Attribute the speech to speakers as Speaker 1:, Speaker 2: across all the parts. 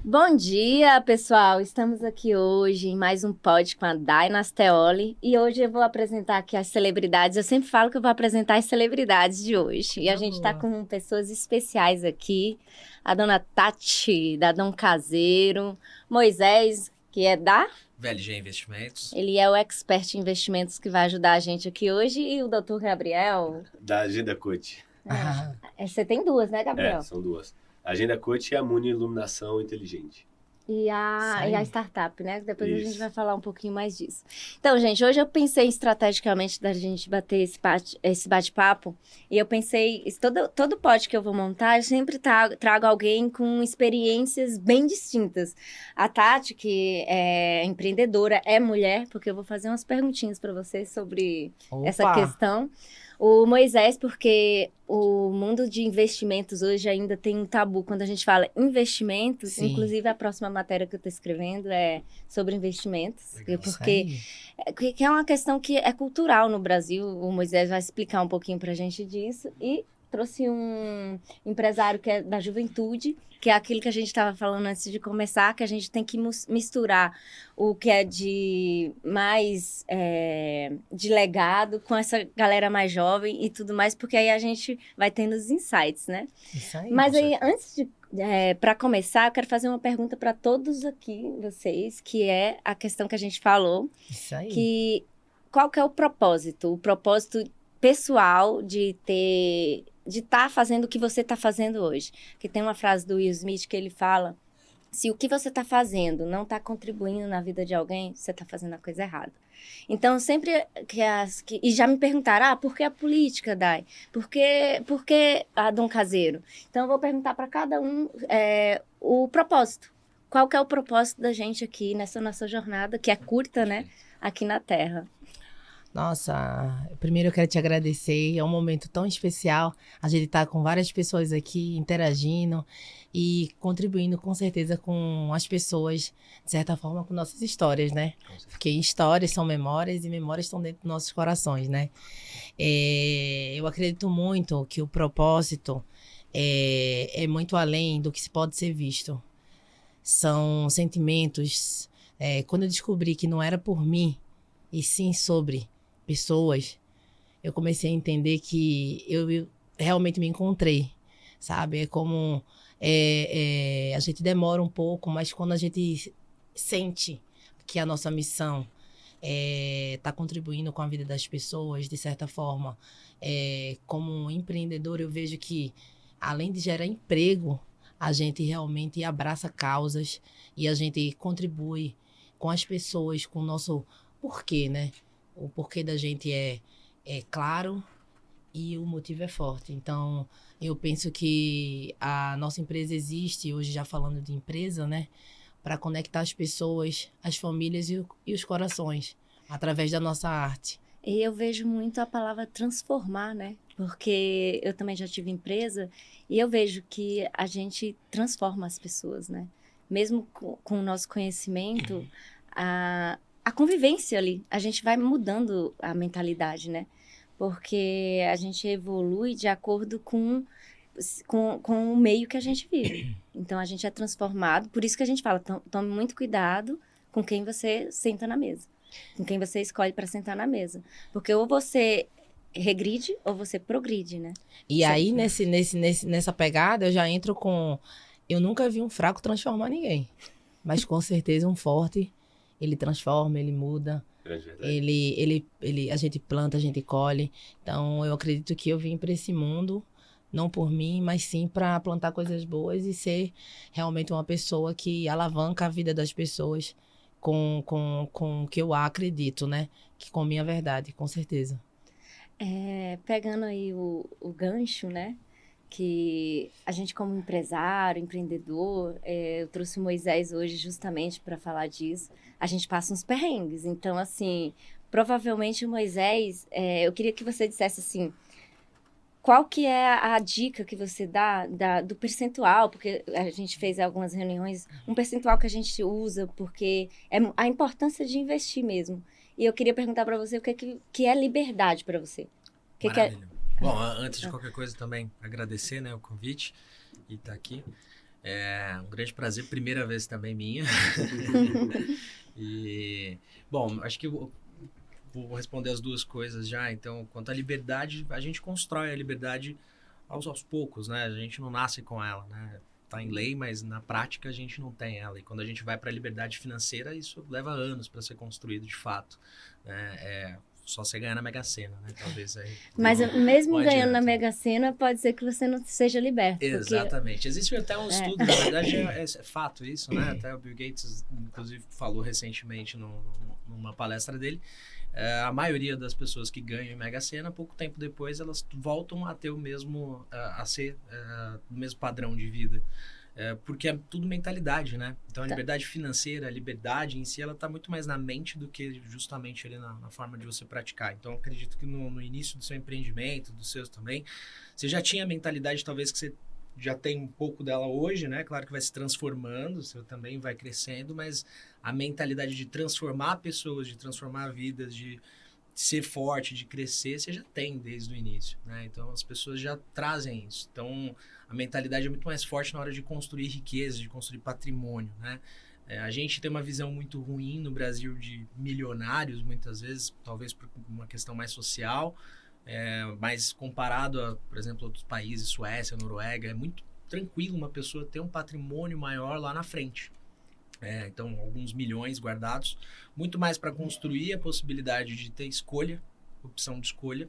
Speaker 1: Bom dia, pessoal! Estamos aqui hoje em mais um pod com a Dai Nasteoli e hoje eu vou apresentar aqui as celebridades. Eu sempre falo que eu vou apresentar as celebridades de hoje. E a
Speaker 2: Tá
Speaker 1: gente está
Speaker 2: boa.
Speaker 1: com pessoas especiais aqui. A dona Tati, da Dom Caseiro, Moisés, que é da...
Speaker 3: VLG Investimentos.
Speaker 1: Ele é o expert em investimentos que vai ajudar a gente aqui hoje. E o doutor Gabriel.
Speaker 4: Da Agenda Coach.
Speaker 1: Você tem duas, né, Gabriel?
Speaker 4: São duas. A Agenda Coach e a Muni Iluminação Inteligente.
Speaker 1: E
Speaker 2: Isso
Speaker 1: a
Speaker 2: aí.
Speaker 1: startup, né? Depois a gente
Speaker 4: Isso.
Speaker 1: vai falar um pouquinho mais disso. Então, gente, hoje eu pensei estrategicamente da gente bater esse bate-papo. E eu pensei, todo pod que eu vou montar, eu sempre trago alguém com experiências bem distintas. A Tati, que é empreendedora, é mulher, porque eu vou fazer umas perguntinhas para vocês sobre essa
Speaker 2: Opa!
Speaker 1: questão. O Moisés, porque o mundo de investimentos hoje ainda tem um tabu quando a gente fala investimentos.
Speaker 2: Sim.
Speaker 1: Inclusive, a próxima matéria que eu estou escrevendo é sobre investimentos.
Speaker 3: Legal.
Speaker 1: Porque que é uma questão que é cultural no Brasil. O Moisés vai explicar um pouquinho para a gente disso. E trouxe um empresário que é da juventude, que é aquilo que a gente estava falando antes de começar, que a gente tem que misturar o que é de mais de legado com essa galera mais jovem e tudo mais, porque aí a gente vai tendo os insights, né?
Speaker 2: Isso aí.
Speaker 1: Mas
Speaker 3: com
Speaker 1: aí, antes de... para começar, eu quero fazer uma pergunta para todos aqui, vocês, que é a questão que a gente falou,
Speaker 2: Isso aí.
Speaker 1: que qual que é o propósito pessoal de estar fazendo o que você está fazendo hoje. Que tem uma frase do Will Smith que ele fala: se o que você está fazendo não está contribuindo na vida de alguém, você está fazendo a coisa errada. Então, sempre e já me perguntaram, por que a política, Dai? Por que a Dom Caseiro? Então, eu vou perguntar para cada um o propósito. Qual que é o propósito da gente aqui nessa nossa jornada, que é curta, né? Aqui na Terra.
Speaker 2: Nossa, primeiro eu quero te agradecer. É um momento tão especial. A gente tá com várias pessoas aqui interagindo e contribuindo com certeza com as pessoas, de certa forma, com nossas histórias, né? Porque histórias são memórias e memórias estão dentro dos nossos corações, né? Eu acredito muito que o propósito é muito além do que se pode ser visto. São sentimentos. Quando eu descobri que não era por mim, e sim sobre pessoas, eu comecei a entender que eu realmente me encontrei, sabe? É como a gente demora um pouco, mas quando a gente sente que a nossa missão está contribuindo com a vida das pessoas, de certa forma, como um empreendedor, eu vejo que, além de gerar emprego, a gente realmente abraça causas e a gente contribui com as pessoas, com o nosso porquê, né? O porquê da gente é claro e o motivo é forte. Então, eu penso que a nossa empresa existe, hoje já falando de empresa, né? Para conectar as pessoas, as famílias e os corações, através da nossa arte.
Speaker 1: E eu vejo muito a palavra transformar, né? Porque eu também já tive empresa e eu vejo que a gente transforma as pessoas, né? Mesmo com o nosso conhecimento, a convivência ali, a gente vai mudando a mentalidade, né? Porque a gente evolui de acordo com o meio que a gente vive. Então, a gente é transformado. Por isso que a gente fala, tome muito cuidado com quem você senta na mesa. Com quem você escolhe para sentar na mesa. Porque ou você regride ou você progride, né?
Speaker 2: E
Speaker 1: Certo.
Speaker 2: aí, nessa pegada, eu já entro com... Eu nunca vi um fraco transformar ninguém. Mas, com certeza, um forte, ele transforma, ele muda.
Speaker 4: Grande verdade.
Speaker 2: A gente planta, a gente colhe. Então, eu acredito que eu vim para esse mundo, não por mim, mas sim para plantar coisas boas e ser realmente uma pessoa que alavanca a vida das pessoas com o que eu acredito, né? Que com minha verdade, com certeza.
Speaker 1: Pegando aí o gancho, né? Que a gente como empresário, empreendedor, eu trouxe o Moisés hoje justamente para falar disso. A gente passa uns perrengues. Então, assim, provavelmente o Moisés, eu queria que você dissesse assim, qual que é a dica que você dá do percentual? Porque a gente fez algumas reuniões, um percentual que a gente usa, porque é a importância de investir mesmo. E eu queria perguntar para você o que é liberdade para você. O que é...
Speaker 3: Maravilha. Bom, antes de qualquer coisa também agradecer, né, o convite e estar aqui. É um grande prazer, primeira vez também minha. E, bom, acho que eu vou responder as duas coisas já. Então, quanto à liberdade, a gente constrói a liberdade aos poucos, né? A gente não nasce com ela, né? Tá em lei, mas na prática a gente não tem ela. E quando a gente vai para a liberdade financeira, isso leva anos para ser construído de fato, né? Só você ganhar na Mega Sena, né? Talvez aí.
Speaker 1: Mas mesmo
Speaker 3: não
Speaker 1: ganhando na
Speaker 3: adianta.
Speaker 1: Mega Sena, pode ser que você não seja liberto.
Speaker 3: Exatamente. Existe até um estudo, na verdade é fato isso, né? Até o Bill Gates, inclusive, falou recentemente numa palestra dele. A maioria das pessoas que ganham em Mega Sena, pouco tempo depois, elas voltam a ter o mesmo, o mesmo padrão de vida. Porque é tudo mentalidade, né? Então a liberdade financeira, a liberdade em si, ela está muito mais na mente do que justamente ali na forma de você praticar. Então eu acredito que no início do seu empreendimento, dos seus também, você já tinha a mentalidade talvez que você já tem um pouco dela hoje, né? Claro que vai se transformando, você também vai crescendo, mas a mentalidade de transformar pessoas, de transformar vidas, de ser forte, de crescer, você já tem desde o início, né? Então as pessoas já trazem isso. Então a mentalidade é muito mais forte na hora de construir riqueza, de construir patrimônio, né? A gente tem uma visão muito ruim no Brasil de milionários, muitas vezes, talvez por uma questão mais social, mas comparado a, por exemplo, outros países, Suécia, Noruega, é muito tranquilo uma pessoa ter um patrimônio maior lá na frente. Então, alguns milhões guardados, muito mais para construir a possibilidade de ter escolha, opção de escolha,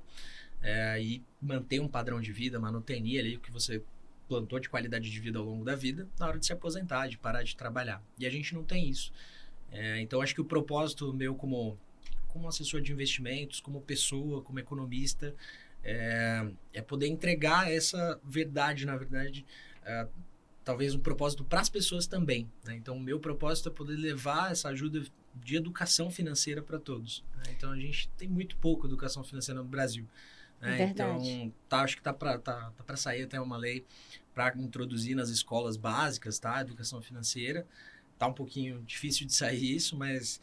Speaker 3: e manter um padrão de vida, manutenir ali o que você plantou de qualidade de vida ao longo da vida, na hora de se aposentar, de parar de trabalhar. E a gente não tem isso. Então, acho que o propósito meu como assessor de investimentos, como pessoa, como economista, é poder entregar essa verdade, na verdade, talvez um propósito para as pessoas também, né? Então, o meu propósito é poder levar essa ajuda de educação financeira para todos, né? Então, a gente tem muito pouco educação financeira no Brasil, né? Então, acho que tá para sair até uma lei para introduzir nas escolas básicas, tá? Educação financeira. Tá um pouquinho difícil de sair isso, mas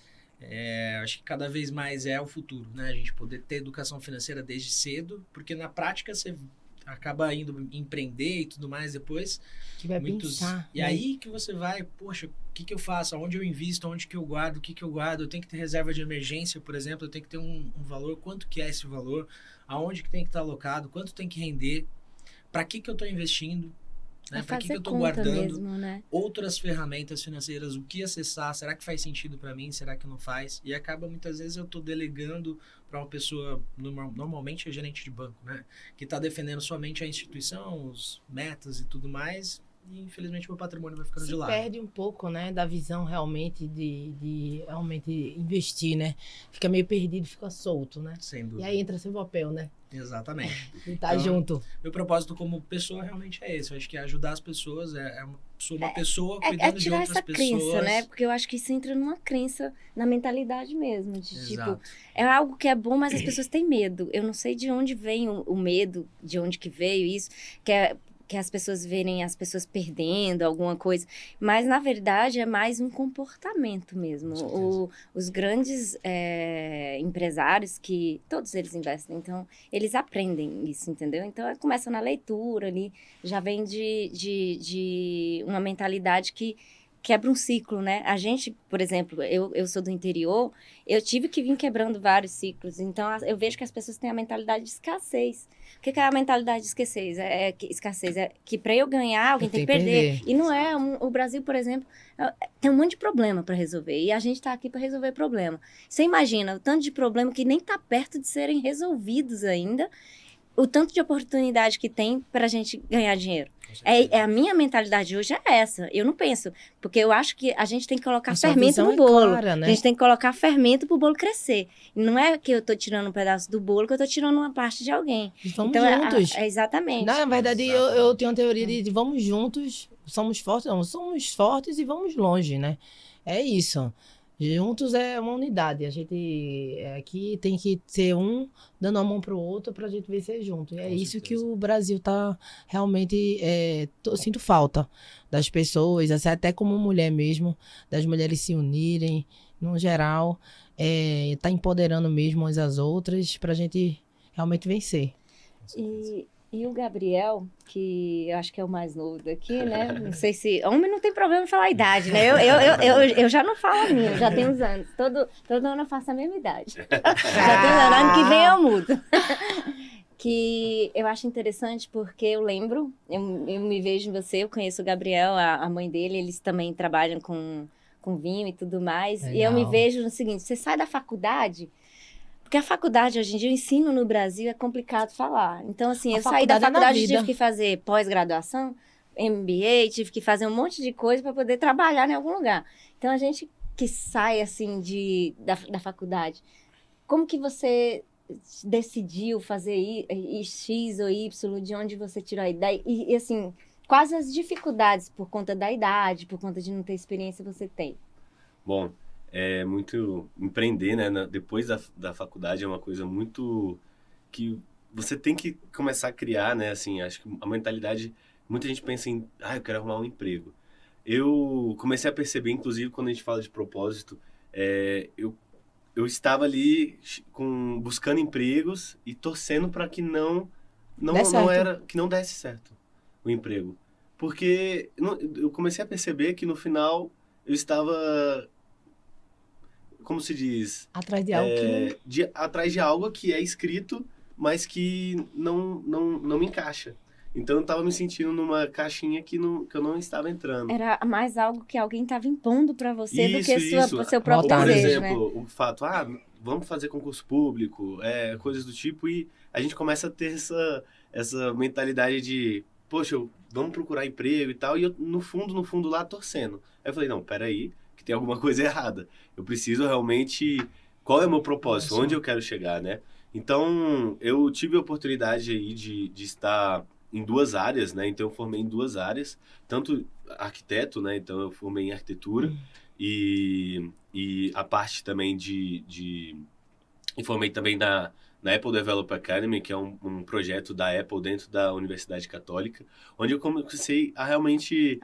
Speaker 3: acho que cada vez mais é o futuro, né? A gente poder ter educação financeira desde cedo, porque na prática você acaba indo empreender e tudo mais depois.
Speaker 2: Que vai pensar,
Speaker 3: E
Speaker 2: né?
Speaker 3: aí que você vai, poxa, o que eu faço? Aonde eu invisto? Onde que eu guardo? O que eu guardo? Eu tenho que ter reserva de emergência, por exemplo. Eu tenho que ter um valor. Quanto que é esse valor? Aonde que tem que estar alocado? Quanto tem que render? Para que eu estou investindo? Né? Para que eu estou guardando?
Speaker 1: Mesmo, né?
Speaker 3: Outras ferramentas financeiras, o que acessar? Será que faz sentido para mim? Será que não faz? E acaba, muitas vezes, eu estou delegando para uma pessoa, normalmente é gerente de banco, né? Que está defendendo somente a instituição, os metas e tudo mais, e infelizmente meu patrimônio vai ficando de lado.
Speaker 2: Perde um pouco, né, da visão realmente de realmente investir, né? Fica meio perdido, fica solto, né?
Speaker 3: Sem dúvida.
Speaker 2: E aí entra seu papel, né?
Speaker 3: Exatamente.
Speaker 2: E tá junto.
Speaker 3: Meu propósito como pessoa realmente é esse. Eu acho que é ajudar as pessoas, sou uma pessoa cuidando de outras pessoas.
Speaker 1: É tirar essa crença, né? Porque eu acho que isso entra numa crença, na mentalidade mesmo. De,
Speaker 3: Exato.
Speaker 1: tipo, é algo que é bom, mas as pessoas têm medo. Eu não sei de onde vem o medo, de onde que veio isso, que as pessoas verem as pessoas perdendo alguma coisa. Mas, na verdade, é mais um comportamento mesmo. Os grandes empresários, que todos eles investem, então, eles aprendem isso, entendeu? Então, começa na leitura ali, já vem de uma mentalidade que quebra um ciclo, né? A gente, por exemplo, eu sou do interior, eu tive que vir quebrando vários ciclos. Então, eu vejo que as pessoas têm a mentalidade de escassez. O que é a mentalidade de escassez? Escassez é que para eu ganhar, alguém tem que perder. E não é. O Brasil, por exemplo, tem um monte de problema para resolver. E a gente está aqui para resolver problema. Você imagina o tanto de problema que nem está perto de serem resolvidos ainda, o tanto de oportunidade que tem para a gente ganhar dinheiro. A minha mentalidade hoje é essa. Eu não penso, porque eu acho que a gente tem que colocar fermento no bolo.
Speaker 2: Clara, né?
Speaker 1: A gente tem que colocar fermento pro bolo crescer. E não é que eu tô tirando um pedaço do bolo, que eu tô tirando uma parte de alguém.
Speaker 2: Vamos
Speaker 1: então,
Speaker 2: juntos.
Speaker 1: Exatamente.
Speaker 2: Na verdade, eu tenho uma teoria de vamos juntos, somos fortes e vamos longe, né? É isso. Juntos é uma unidade. A gente aqui tem que ser um dando a mão pro outro pra gente vencer junto. E é isso que o Brasil tá realmente... sinto falta das pessoas, assim, até como mulher mesmo, das mulheres se unirem, no geral, tá empoderando mesmo umas às outras pra gente realmente vencer.
Speaker 1: E E o Gabriel, que eu acho que é o mais novo daqui, né? Não sei se... Homem não tem problema em falar a idade, né? Eu já não falo a minha, já tenho uns anos. Todo ano eu faço a mesma idade. Já tenho ano que vem eu mudo. Que eu acho interessante porque eu lembro, eu me vejo em você, eu conheço o Gabriel, a mãe dele, eles também trabalham com vinho e tudo mais.
Speaker 2: Legal.
Speaker 1: E eu me vejo no seguinte, você sai da faculdade... Porque a faculdade, hoje em dia, o ensino no Brasil é complicado falar. Então, assim, eu saí da faculdade e tive que fazer pós-graduação, MBA, tive que fazer um monte de coisa para poder trabalhar em algum lugar. Então, a gente que sai, assim, da faculdade, como que você decidiu fazer X ou Y, de onde você tirou a ideia? E assim, quais as dificuldades por conta da idade, por conta de não ter experiência, você tem?
Speaker 4: Bom, é muito empreender, né? Depois da faculdade é uma coisa muito que você tem que começar a criar, né? Assim, acho que a mentalidade, muita gente pensa em, eu quero arrumar um emprego. Eu comecei a perceber, inclusive, quando a gente fala de propósito, eu estava ali buscando empregos e torcendo para que não desse certo o emprego. Porque eu comecei a perceber que no final eu estava, como se diz?
Speaker 2: Atrás de algo
Speaker 4: atrás de algo que é escrito, mas que não me encaixa. Então eu estava me sentindo numa caixinha que eu não estava entrando.
Speaker 1: Era mais algo que alguém estava impondo para você do que seu próprio
Speaker 4: Por
Speaker 1: desejo,
Speaker 4: exemplo,
Speaker 1: né?
Speaker 4: o fato, vamos fazer concurso público, coisas do tipo, e a gente começa a ter essa mentalidade de, poxa, vamos procurar emprego e tal, e eu, no fundo lá, torcendo. Aí eu falei, não, peraí, que tem alguma coisa errada. Eu preciso realmente... Qual é o meu propósito? Onde eu quero chegar, né? Então, eu tive a oportunidade aí de estar em 2 áreas, né? Então, eu formei em 2 áreas. Tanto arquiteto, né? Então, eu formei em arquitetura. E a parte também e formei também na Apple Developer Academy, que é um projeto da Apple dentro da Universidade Católica, onde eu comecei a realmente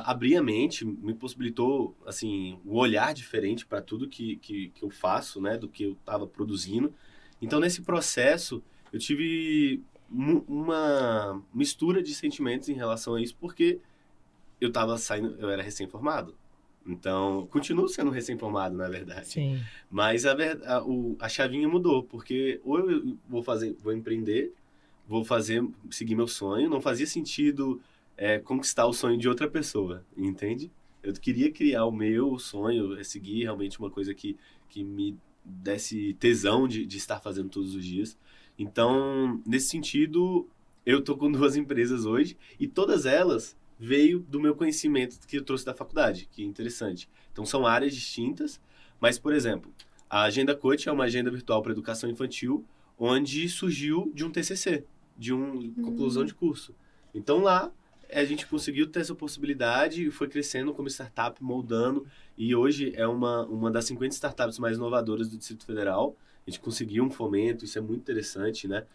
Speaker 4: abrir a mente, me possibilitou, assim, um olhar diferente para tudo que eu faço, né, do que eu estava produzindo. Então, nesse processo, eu tive uma mistura de sentimentos em relação a isso, porque eu era recém-formado. Então, continuo sendo recém-formado, na verdade.
Speaker 2: Sim.
Speaker 4: Mas a chavinha mudou, porque ou eu vou empreender, seguir meu sonho. Não fazia sentido conquistar o sonho de outra pessoa, entende? Eu queria criar o meu sonho, seguir realmente uma coisa que me desse tesão de estar fazendo todos os dias. Então, nesse sentido, eu tô com 2 empresas hoje, e todas elas veio do meu conhecimento que eu trouxe da faculdade, que é interessante. Então, são áreas distintas, mas, por exemplo, a Agenda Coach é uma agenda virtual para educação infantil, onde surgiu de um TCC, de uma conclusão de curso. Então, lá, a gente conseguiu ter essa possibilidade e foi crescendo como startup, moldando, e hoje é uma das 50 startups mais inovadoras do Distrito Federal. A gente conseguiu um fomento, isso é muito interessante, né?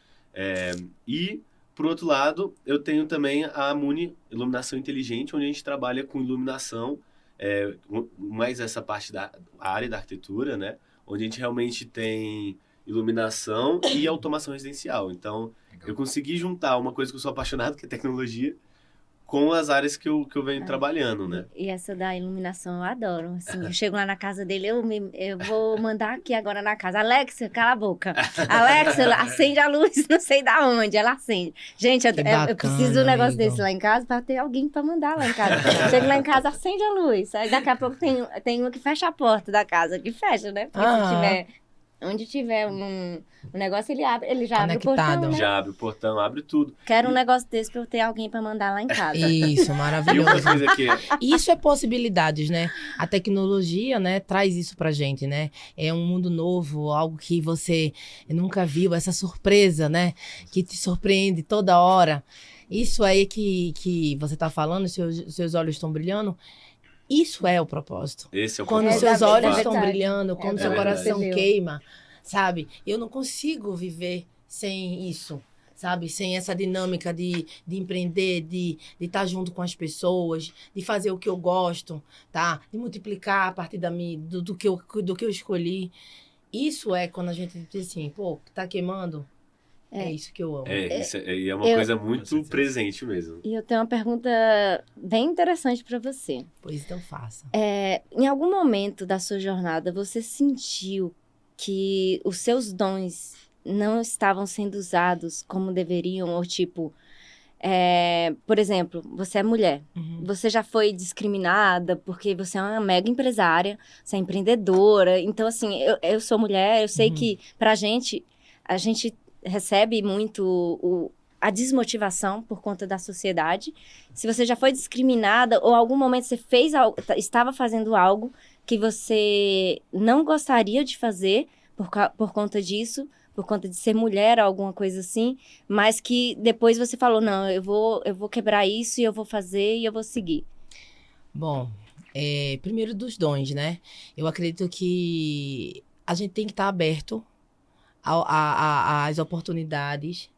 Speaker 4: Por outro lado, eu tenho também a Muni Iluminação Inteligente, onde a gente trabalha com iluminação, mais essa parte da área da arquitetura, né? Onde a gente realmente tem iluminação e automação residencial. Então, eu consegui juntar uma coisa que eu sou apaixonado, que é tecnologia, com as áreas que eu venho trabalhando, né?
Speaker 1: E essa da iluminação eu adoro. Assim, eu chego lá na casa dele, eu vou mandar aqui agora na casa. Alexa, cala a boca. Alexa, acende a luz, não sei da onde, ela acende. Gente, eu preciso de um negócio desse lá em casa para ter alguém para mandar lá em casa. Chego lá em casa, acende a luz. Aí daqui a pouco tem uma que fecha a porta da casa, que fecha, né? Porque se tiver... Onde tiver um negócio, ele já abre o portão, né?
Speaker 4: Já abre o portão, abre tudo.
Speaker 1: Quero um negócio desse pra eu ter alguém pra mandar lá em casa.
Speaker 2: Isso, maravilhoso.
Speaker 4: E outra coisa que...
Speaker 2: Isso é possibilidades, né? A tecnologia, né, traz isso pra gente, né? É um mundo novo, algo que você nunca viu, essa surpresa, né? Que te surpreende toda hora. Isso aí que você tá falando, seus olhos estão brilhando. Isso é o propósito.
Speaker 4: Esse é o
Speaker 2: quando
Speaker 4: propósito.
Speaker 2: seus olhos estão brilhando, quando seu
Speaker 4: verdade.
Speaker 2: coração queima, sabe? Eu não consigo viver sem isso, sabe? Sem essa dinâmica de empreender, de estar junto com as pessoas, de fazer o que eu gosto, tá? De multiplicar a partir do que eu escolhi. Isso é quando a gente diz assim, pô, tá queimando? É isso que eu amo.
Speaker 4: Isso é uma
Speaker 1: eu-
Speaker 4: coisa
Speaker 3: Com
Speaker 4: muito
Speaker 3: certeza.
Speaker 4: presente mesmo.
Speaker 1: E eu tenho uma pergunta bem interessante para você.
Speaker 2: Pois então faça.
Speaker 1: Em algum momento da sua jornada, você sentiu que os seus dons não estavam sendo usados como deveriam? Ou tipo, por exemplo, você é mulher.
Speaker 2: Uhum.
Speaker 1: Você já foi discriminada porque você é uma mega empresária, você é empreendedora. Então, assim, eu sou mulher, eu sei
Speaker 2: Uhum.
Speaker 1: que pra gente, a gente recebe muito a desmotivação por conta da sociedade. Se você já foi discriminada ou algum momento você fez algo, estava fazendo algo que você não gostaria de fazer por conta disso, por conta de ser mulher, alguma coisa assim, mas que depois você falou, não, eu vou quebrar isso e eu vou fazer e eu vou seguir.
Speaker 2: Bom, primeiro dos dons, né? Eu acredito que a gente tem que estar aberto às oportunidades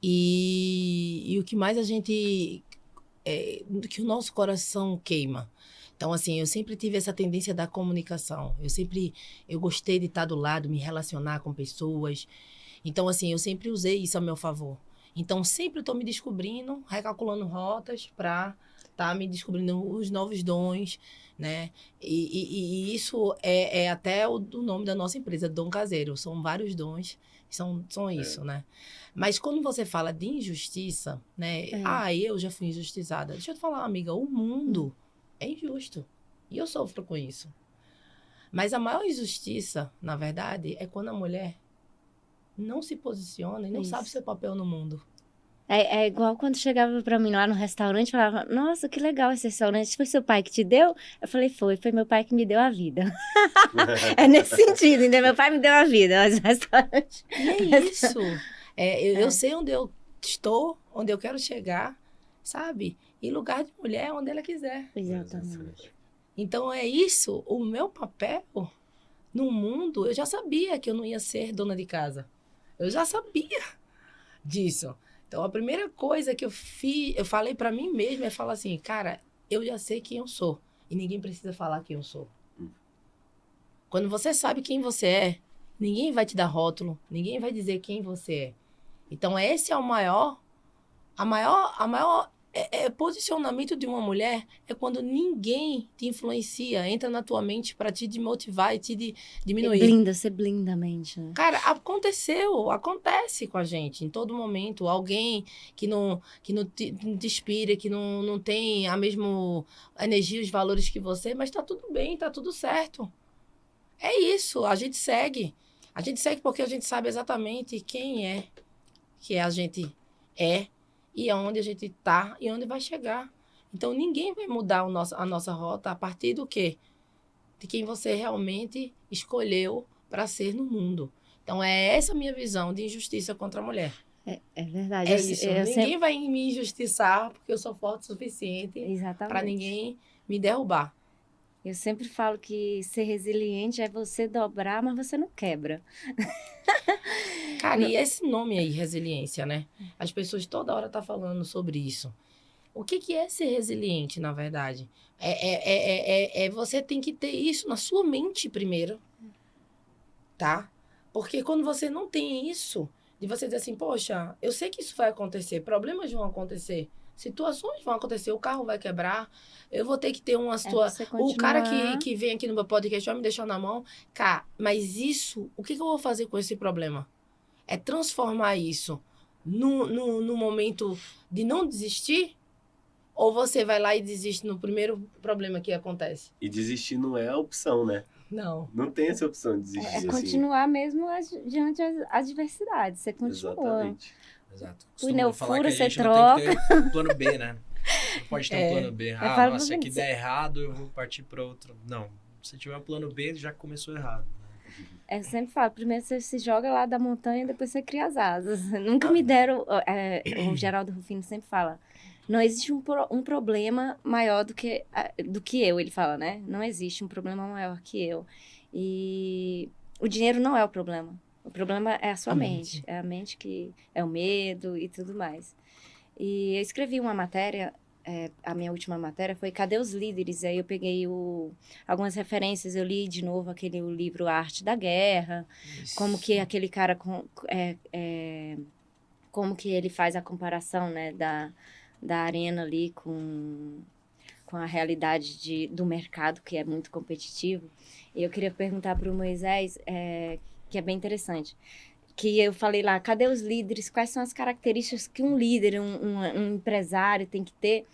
Speaker 2: e o que mais a gente... que o nosso coração queima. Então, assim, eu sempre tive essa tendência da comunicação. Eu gostei de estar do lado, me relacionar com pessoas. Então, assim, eu sempre usei isso a meu favor. Então, sempre estou me descobrindo, recalculando rotas para estar me descobrindo os novos dons, né? E isso é até o nome da nossa empresa, Dom Caseiro. São vários dons, são isso, né? Mas quando você fala de injustiça, né? Eu já fui injustiçada. Deixa eu te falar, amiga, o mundo é injusto. E eu sofro com isso. Mas a maior injustiça, na verdade, é quando a mulher não se posiciona e não sabe seu papel no mundo.
Speaker 1: É igual quando chegava pra mim lá no restaurante e falava, nossa, que legal esse restaurante, foi seu pai que te deu? Eu falei, foi meu pai que me deu a vida. É nesse sentido, entendeu? Meu pai me deu a vida, mas o restaurante...
Speaker 2: E é isso. Eu sei onde eu estou, onde eu quero chegar, sabe? E lugar de mulher é onde ela quiser.
Speaker 1: Exatamente.
Speaker 2: Então é isso, o meu papel no mundo, eu já sabia que eu não ia ser dona de casa. Eu já sabia disso. Então a primeira coisa que eu falei pra mim mesma é falar assim, cara, eu já sei quem eu sou e ninguém precisa falar quem eu sou. Quando você sabe quem você é, ninguém vai te dar rótulo, ninguém vai dizer quem você é. Então esse é o maior posicionamento de uma mulher é quando ninguém te influencia, entra na tua mente para te desmotivar e te diminuir.
Speaker 1: Você blinda a mente, né?
Speaker 2: Cara, acontece com a gente em todo momento. Alguém que não te inspira, que não tem a mesma energia, os valores que você, mas tá tudo bem, tá tudo certo. É isso, a gente segue. A gente segue porque a gente sabe exatamente quem é que a gente é e aonde a gente tá e onde vai chegar. Então, ninguém vai mudar a nossa rota a partir do quê? De quem você realmente escolheu para ser no mundo. Então, é essa a minha visão de injustiça contra a mulher.
Speaker 1: É verdade.
Speaker 2: É isso. Ninguém vai me injustiçar porque eu sou forte o suficiente para ninguém me derrubar.
Speaker 1: Eu sempre falo que ser resiliente é você dobrar, mas você não quebra.
Speaker 2: Cara, e esse nome aí, resiliência, né? As pessoas toda hora estão falando sobre isso. O que é ser resiliente, na verdade? Você tem que ter isso na sua mente primeiro, tá? Porque quando você não tem isso, de você dizer assim, poxa, eu sei que isso vai acontecer, problemas vão acontecer, situações vão acontecer, o carro vai quebrar, eu vou ter que ter uma situação... O cara que vem aqui no meu podcast vai me deixar na mão. Cara, mas isso, o que eu vou fazer com esse problema? É transformar isso no momento de não desistir? Ou você vai lá e desiste no primeiro problema que acontece?
Speaker 4: E desistir não é a opção, né?
Speaker 2: Não.
Speaker 4: Não tem essa opção de desistir.
Speaker 1: É continuar mesmo diante das adversidades. Você continua.
Speaker 4: Exatamente.
Speaker 3: Exato.
Speaker 1: Pneu
Speaker 3: Falar
Speaker 1: fura,
Speaker 3: que a gente
Speaker 1: você
Speaker 3: não tem que ter plano B, né? Não pode ter um plano B. Se aqui der errado, eu vou partir para outro. Não. Se tiver um plano B, já começou errado.
Speaker 1: Eu sempre falo, primeiro você se joga lá da montanha, depois você cria as asas. Nunca me deram... o Geraldo Rufino sempre fala, não existe um problema maior do que eu, ele fala, né? Não existe um problema maior que eu. E o dinheiro não é o problema. O problema é a sua mente. É a mente que é o medo e tudo mais. E eu escrevi uma matéria... a minha última matéria foi Cadê os Líderes? Aí eu peguei algumas referências, eu li de novo o livro A Arte da Guerra, como que aquele cara como que ele faz a comparação, né, da arena ali com a realidade do mercado, que é muito competitivo. E eu queria perguntar para o Moisés, que é bem interessante, que eu falei lá, cadê os líderes? Quais são as características que um líder, um empresário tem que ter?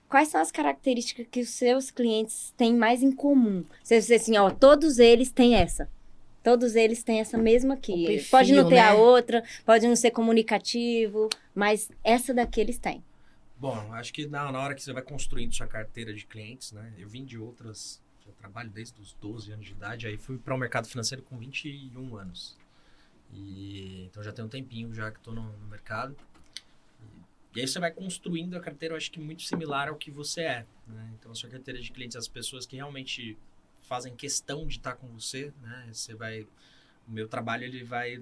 Speaker 1: Quais são as características que os seus clientes têm mais em comum? Você diz assim, ó, todos eles têm essa. Todos eles têm essa mesma aqui.
Speaker 2: Perfil,
Speaker 1: Pode não ter
Speaker 2: né?
Speaker 1: a outra, pode não ser comunicativo, mas essa daqui eles têm.
Speaker 3: Bom, acho que na hora que você vai construindo sua carteira de clientes, né? Eu vim de outras, eu trabalho desde os 12 anos de idade, aí fui para o mercado financeiro com 21 anos. Então já tem um tempinho já que estou no mercado. E aí você vai construindo a carteira, eu acho que muito similar ao que você é, né? Então a sua carteira de clientes, as pessoas que realmente fazem questão de estar com você, né? O meu trabalho, ele vai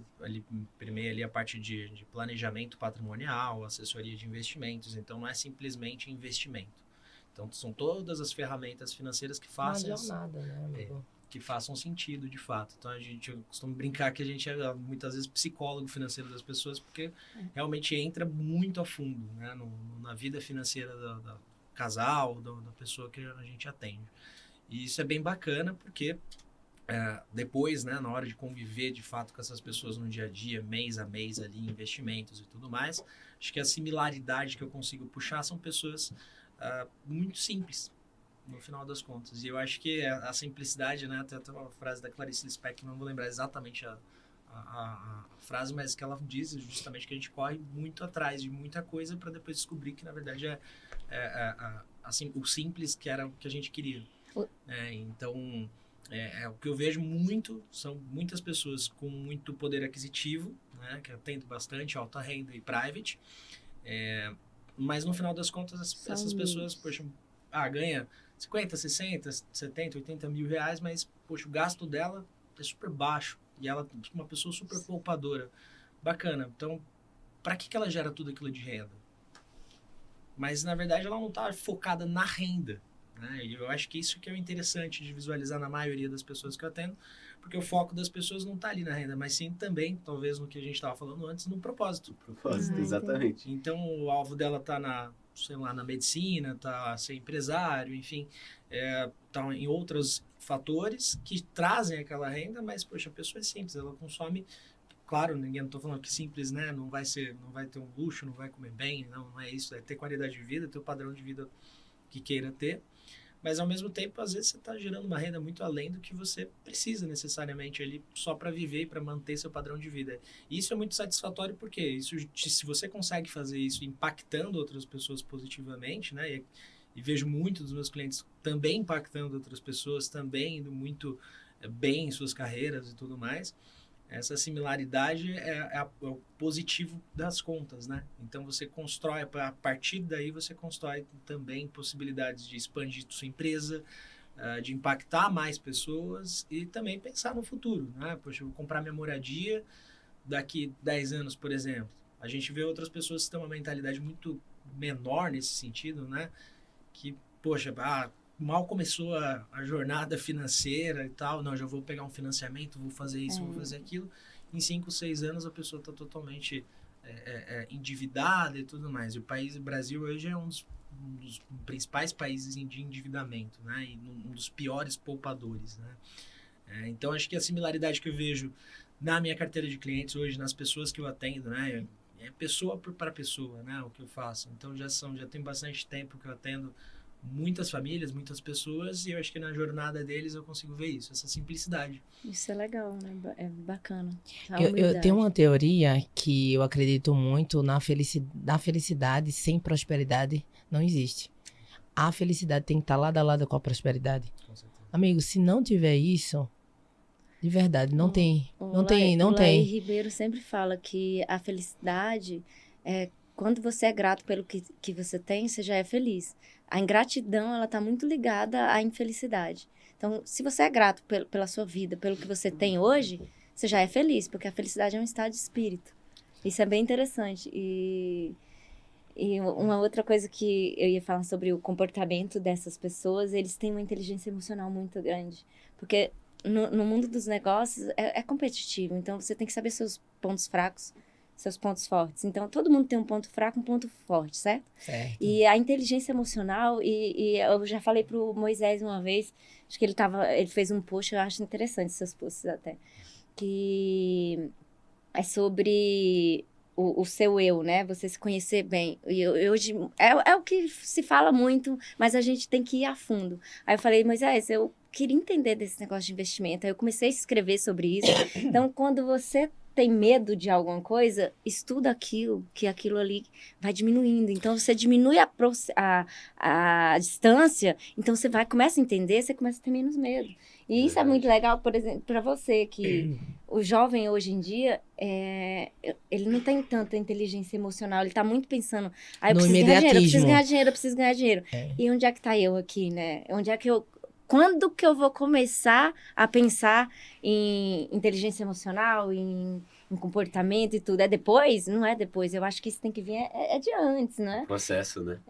Speaker 3: primeiro ali a parte de planejamento patrimonial, assessoria de investimentos. Então, não é simplesmente investimento. Então, são todas as ferramentas financeiras que façam...
Speaker 2: jornada, né, amigo?
Speaker 3: Que façam sentido, de fato. Então, eu costumo brincar que a gente é, muitas vezes, psicólogo financeiro das pessoas, porque realmente entra muito a fundo, né? Na vida financeira do casal, da pessoa que a gente atende. E isso é bem bacana, porque... depois, né, na hora de conviver de fato com essas pessoas no dia a dia, mês a mês ali, investimentos e tudo mais, acho que a similaridade que eu consigo puxar são pessoas muito simples, no final das contas. E eu acho que a simplicidade, né, até uma frase da Clarice Lispector, não vou lembrar exatamente a frase, mas que ela diz justamente que a gente corre muito atrás de muita coisa para depois descobrir que, na verdade, assim, o simples que era o que a gente queria. Então... o que eu vejo muito são muitas pessoas com muito poder aquisitivo, né, que eu atendo bastante, alta renda e private, mas no final das contas essas pessoas, poxa, ganha 50, 60, 70, 80 mil reais, mas poxa, o gasto dela é super baixo e ela é uma pessoa super poupadora. Bacana, então para que ela gera tudo aquilo de renda? Mas na verdade ela não está focada na renda. E eu acho que isso que é o interessante de visualizar na maioria das pessoas que eu atendo, porque o foco das pessoas não está ali na renda, mas sim também, talvez no que a gente estava falando antes, no propósito.
Speaker 4: Propósito, exatamente.
Speaker 3: Então o alvo dela está na medicina, está a ser empresário, enfim, está em outros fatores que trazem aquela renda, mas poxa, a pessoa é simples, ela consome. Claro, não estou falando que simples, né? Não vai ter um luxo, não vai comer bem, não é isso, é ter qualidade de vida, ter o padrão de vida que queira ter. Mas, ao mesmo tempo, às vezes você está gerando uma renda muito além do que você precisa necessariamente ali só para viver e para manter seu padrão de vida. E isso é muito satisfatório porque se você consegue fazer isso impactando outras pessoas positivamente, né? E vejo muito dos meus clientes também impactando outras pessoas, também indo muito bem em suas carreiras e tudo mais. Essa similaridade é o positivo das contas, né? Então, você constrói, a partir daí, você constrói também possibilidades de expandir sua empresa, de impactar mais pessoas e também pensar no futuro, né? Poxa, eu vou comprar minha moradia daqui 10 anos, por exemplo. A gente vê outras pessoas que têm uma mentalidade muito menor nesse sentido, né? Que, poxa, mal começou a jornada financeira e tal, não, já vou pegar um financiamento, vou fazer isso, vou fazer aquilo. Em 5, 6 anos a pessoa está totalmente endividada e tudo mais. E o Brasil hoje é um dos principais países de endividamento, né? E um dos piores poupadores, né? Então acho que a similaridade que eu vejo na minha carteira de clientes hoje, nas pessoas que eu atendo, né? É pessoa para pessoa, né? O que eu faço. Então já tem bastante tempo que eu atendo muitas famílias, muitas pessoas, e eu acho que na jornada deles eu consigo ver isso, essa simplicidade.
Speaker 1: Isso é legal, né? É bacana.
Speaker 2: Eu tenho uma teoria que eu acredito muito na felicidade sem prosperidade não existe. A felicidade tem que estar lado a lado com a prosperidade.
Speaker 3: Com certeza.
Speaker 2: Amigo, se não tiver isso, de verdade, não tem.
Speaker 1: O Laí Ribeiro sempre fala que a felicidade é quando você é grato pelo que você tem, você já é feliz. A ingratidão, ela está muito ligada à infelicidade. Então, se você é grato pela sua vida, pelo que você tem hoje, você já é feliz, porque a felicidade é um estado de espírito. Isso é bem interessante. E uma outra coisa que eu ia falar sobre o comportamento dessas pessoas, eles têm uma inteligência emocional muito grande. Porque no mundo dos negócios é competitivo, então você tem que saber seus pontos fracos seus pontos fortes. Então, todo mundo tem um ponto fraco, um ponto forte, certo?
Speaker 2: Certo.
Speaker 1: E a inteligência emocional, e eu já falei pro Moisés uma vez, acho que ele fez um post, eu acho interessante seus posts até, que é sobre o seu eu, né? Você se conhecer bem. E hoje é o que se fala muito, mas a gente tem que ir a fundo. Aí eu falei, Moisés, eu queria entender desse negócio de investimento. Aí eu comecei a escrever sobre isso. Então, quando você tem medo de alguma coisa, estuda aquilo, que aquilo ali vai diminuindo. Então, você diminui a distância, então você começa a entender, você começa a ter menos medo. E isso é muito legal, por exemplo, para você, que o jovem hoje em dia, ele não tem tanta inteligência emocional, ele tá muito pensando, eu
Speaker 2: No
Speaker 1: preciso ganhar dinheiro, eu preciso
Speaker 2: imediatismo.
Speaker 1: ganhar dinheiro, eu preciso ganhar dinheiro.
Speaker 2: É.
Speaker 1: E onde é que tá eu aqui, né? Quando que eu vou começar a pensar em inteligência emocional, em comportamento e tudo? É depois? Não é depois. Eu acho que isso tem que vir de antes, né?
Speaker 4: Processo, né?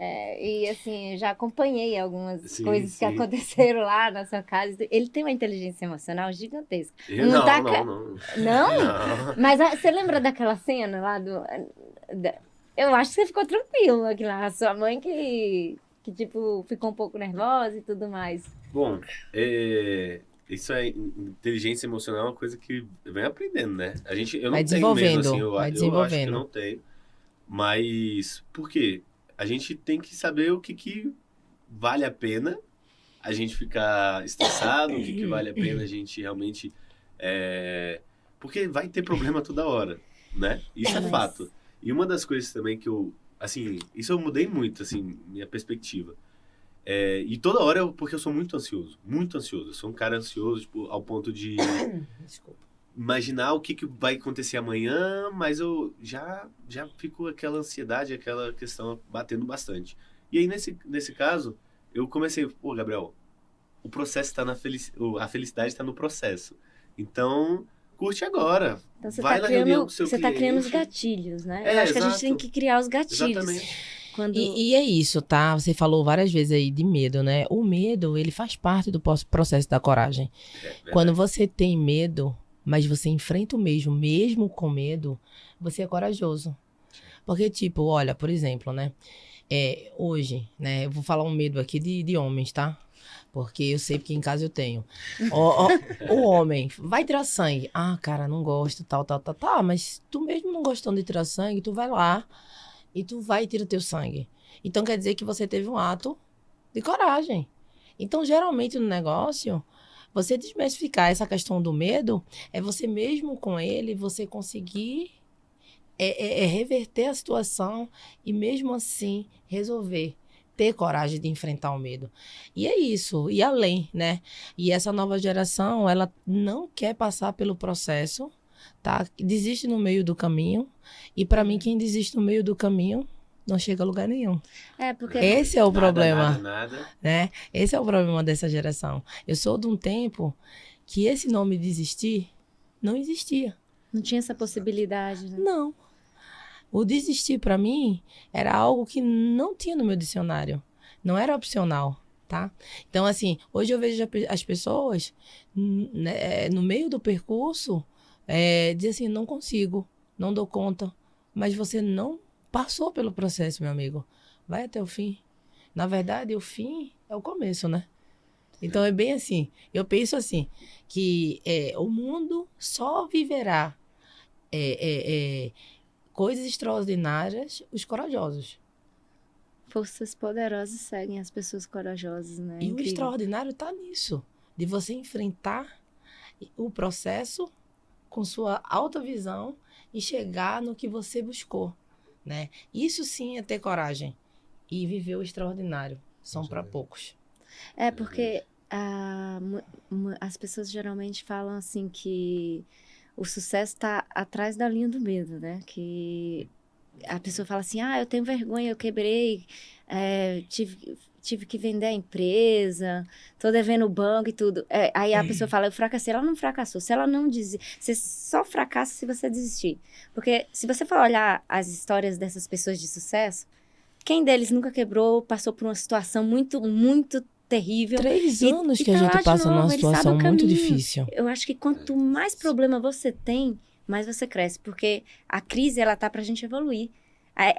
Speaker 1: E assim, eu já acompanhei algumas
Speaker 4: Sim,
Speaker 1: coisas que
Speaker 4: sim.
Speaker 1: aconteceram lá na sua casa. Ele tem uma inteligência emocional gigantesca.
Speaker 4: Eu
Speaker 1: Não
Speaker 4: não,
Speaker 1: tá
Speaker 4: não.
Speaker 1: Não?
Speaker 4: Não.
Speaker 1: Mas você lembra daquela cena lá eu acho que você ficou tranquilo aqui lá. A sua mãe que tipo, ficou um pouco nervosa e tudo mais.
Speaker 4: Bom, isso é inteligência emocional, é uma coisa que vem aprendendo, né? Eu não
Speaker 2: Vai
Speaker 4: tenho mesmo,
Speaker 2: desenvolvendo,
Speaker 4: assim,
Speaker 2: vai
Speaker 4: eu acho que
Speaker 2: desenvolvendo.
Speaker 4: eu não tenho. Mas por quê? A gente tem que saber o que vale a pena a gente ficar estressado, o que vale a pena a gente realmente... Porque vai ter problema toda hora, né? Isso é
Speaker 1: Mas-
Speaker 4: fato. E uma das coisas também que assim, isso eu mudei muito, assim, minha perspectiva. E toda hora, porque eu sou muito ansioso. Eu sou um cara ansioso, tipo, ao ponto de
Speaker 2: Desculpa.
Speaker 4: imaginar o que vai acontecer amanhã, mas eu já fico aquela ansiedade, aquela questão batendo bastante. E aí, nesse caso, eu comecei, pô, Gabriel, o processo está a felicidade está no processo. Então, curte agora.
Speaker 1: Então você
Speaker 4: Vai na reunião com o seu
Speaker 1: tá criando os
Speaker 4: cliente.
Speaker 1: gatilhos, né? Eu acho que a gente tem
Speaker 4: exato.
Speaker 1: que criar os gatilhos.
Speaker 4: Exatamente.
Speaker 1: Quando...
Speaker 2: E é isso, tá? Você falou várias vezes aí de medo, né? O medo, ele faz parte do processo da coragem.
Speaker 4: Verdade.
Speaker 2: Quando você tem medo, mas você enfrenta o mesmo com medo, você é corajoso. Porque, tipo, olha, por exemplo, né? Hoje, né? Eu vou falar um medo aqui de homens, tá? Porque eu sei que em casa eu tenho. O homem vai tirar sangue. Ah, cara, não gosto, tal. Tá, mas tu mesmo não gostando de tirar sangue, tu vai lá e tu vai e tira teu sangue. Então quer dizer que você teve um ato de coragem. Então, geralmente no negócio, você desmistificar essa questão do medo, é você mesmo com ele, você conseguir reverter a situação e mesmo assim resolver. Ter coragem de enfrentar o medo. E é isso, e além, né? E essa nova geração, ela não quer passar pelo processo, tá? Desiste no meio do caminho. E para mim, quem desiste no meio do caminho não chega a lugar nenhum.
Speaker 1: Porque...
Speaker 2: Esse é o problema,
Speaker 4: Nada.
Speaker 2: né? Esse é o problema dessa geração. Eu sou de um tempo que esse nome desistir não existia.
Speaker 1: Não tinha essa possibilidade, né?
Speaker 2: Não. O desistir, para mim, era algo que não tinha no meu dicionário. Não era opcional, tá? Então, assim, hoje eu vejo as pessoas, né, no meio do percurso, dizer assim, não consigo, não dou conta. Mas você não passou pelo processo, meu amigo. Vai até o fim. Na verdade, o fim é o começo, né? Então, é bem assim. Eu penso assim, que o mundo só viverá coisas extraordinárias, os corajosos.
Speaker 1: Forças poderosas seguem as pessoas corajosas, né?
Speaker 2: E
Speaker 1: Incrível.
Speaker 2: o extraordinário está nisso, de você enfrentar o processo com sua alta visão e chegar no que você buscou, né? Isso sim é ter coragem e viver o extraordinário. São para poucos.
Speaker 1: Porque as pessoas geralmente falam assim que o sucesso está atrás da linha do medo, né? Que a pessoa fala assim, eu tenho vergonha, eu quebrei, tive que vender a empresa, tô devendo o banco e tudo. Aí a pessoa fala, eu fracassei. Ela não fracassou. Se ela não desistir, você só fracassa se você desistir. Porque se você for olhar as histórias dessas pessoas de sucesso, quem deles nunca quebrou, passou por uma situação muito, muito terrível.
Speaker 2: 3 anos
Speaker 1: e
Speaker 2: que a
Speaker 1: tá lá
Speaker 2: gente
Speaker 1: de
Speaker 2: passa
Speaker 1: novo,
Speaker 2: numa
Speaker 1: ele sabe
Speaker 2: situação
Speaker 1: o
Speaker 2: muito
Speaker 1: caminho.
Speaker 2: difícil.
Speaker 1: Eu acho que quanto mais problema você tem, mais você cresce. Porque a crise, ela tá pra gente evoluir.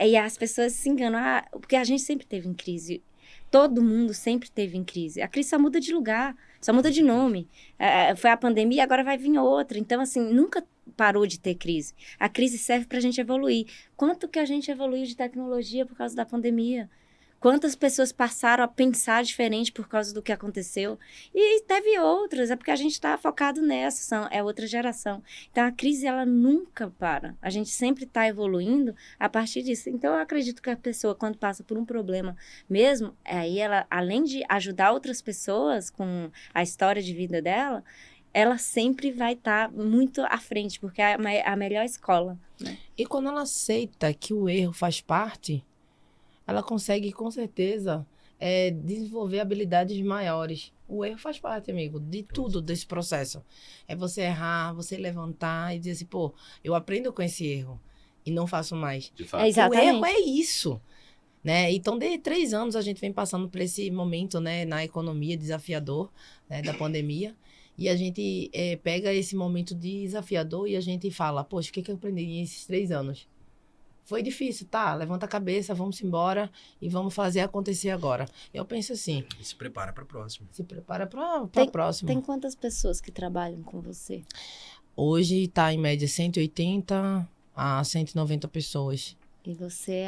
Speaker 1: E as pessoas se enganam, porque a gente sempre teve em crise. Todo mundo sempre teve em crise. A crise só muda de lugar, só muda de nome. Foi a pandemia, agora vai vir outra. Então, assim, nunca parou de ter crise. A crise serve pra gente evoluir. Quanto que a gente evoluiu de tecnologia por causa da pandemia? Quantas pessoas passaram a pensar diferente por causa do que aconteceu? E teve outras, é porque a gente está focado nessa, é outra geração. Então, a crise, ela nunca para. A gente sempre está evoluindo a partir disso. Então, eu acredito que a pessoa, quando passa por um problema mesmo, aí ela, além de ajudar outras pessoas com a história de vida dela, ela sempre vai estar muito à frente, porque é a melhor escola, né?
Speaker 2: E quando ela aceita que o erro faz parte, ela consegue, com certeza, desenvolver habilidades maiores. O erro faz parte, amigo, de tudo desse processo. É você errar, você levantar e dizer assim, pô, eu aprendo com esse erro e não faço mais.
Speaker 4: De fato.
Speaker 1: Exatamente.
Speaker 2: O erro é isso, né? Então, desde 3 anos, a gente vem passando por esse momento, né, na economia desafiador, né, da pandemia. E a gente pega esse momento desafiador e a gente fala, poxa, o que eu aprendi nesses 3 anos? Foi difícil, tá? Levanta a cabeça, vamos embora e vamos fazer acontecer agora. Eu penso assim.
Speaker 3: E se prepara para a próxima.
Speaker 2: Se prepara para a próxima.
Speaker 1: Tem quantas pessoas que trabalham com você?
Speaker 2: Hoje tá em média 180 a 190 pessoas.
Speaker 1: E você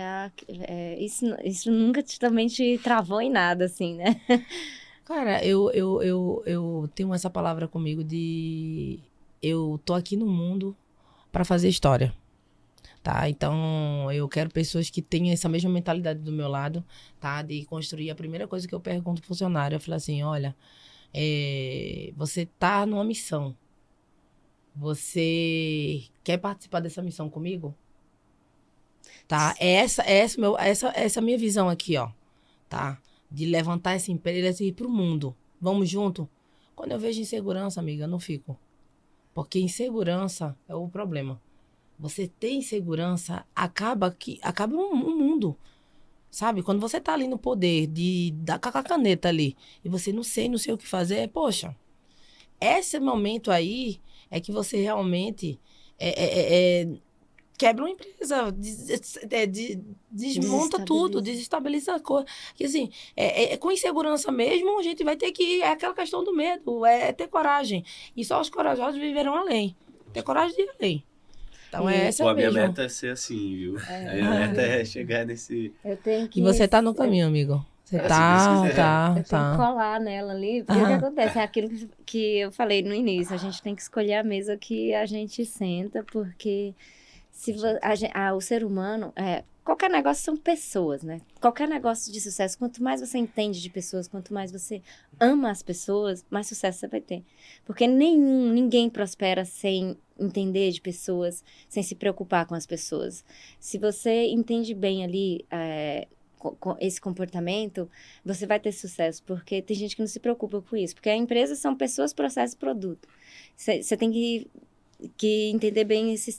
Speaker 1: isso nunca também te travou em nada, assim, né?
Speaker 2: Cara, eu tenho essa palavra comigo de eu tô aqui no mundo para fazer história. Tá? Então, eu quero pessoas que tenham essa mesma mentalidade do meu lado, tá? De construir. A primeira coisa que eu pergunto pro funcionário, eu falo assim, olha, você tá numa missão. Você quer participar dessa missão comigo? Tá? Essa é a minha visão aqui, ó. Tá? De levantar essa empresa e ir pro mundo. Vamos junto? Quando eu vejo insegurança, amiga, eu não fico. Porque insegurança é o problema. Você tem insegurança, acaba um mundo, sabe? Quando você tá ali no poder de dar com a caneta ali e você não sei o que fazer, poxa, esse momento aí é que você realmente quebra uma empresa, desmonta tudo, desestabiliza a coisa. E assim, com insegurança mesmo, a gente vai ter que... É aquela questão do medo, é ter coragem. E só os corajosos viverão além. Ter coragem de ir além. Então essa
Speaker 4: Pô, a
Speaker 2: mesmo.
Speaker 4: minha meta é ser assim, viu? A minha meta é chegar nesse...
Speaker 2: E você tá no caminho, amigo. Você tá.
Speaker 1: Eu tenho que colar nela ali, porque o que acontece? É aquilo que eu falei no início, a gente tem que escolher a mesa que a gente senta, porque o ser humano, qualquer negócio são pessoas, né? Qualquer negócio de sucesso, quanto mais você entende de pessoas, quanto mais você ama as pessoas, mais sucesso você vai ter. Porque ninguém prospera sem entender de pessoas, sem se preocupar com as pessoas. Se você entende bem ali com esse comportamento, você vai ter sucesso, porque tem gente que não se preocupa com isso, porque a empresa são pessoas, processos e produto. Você tem que entender bem esses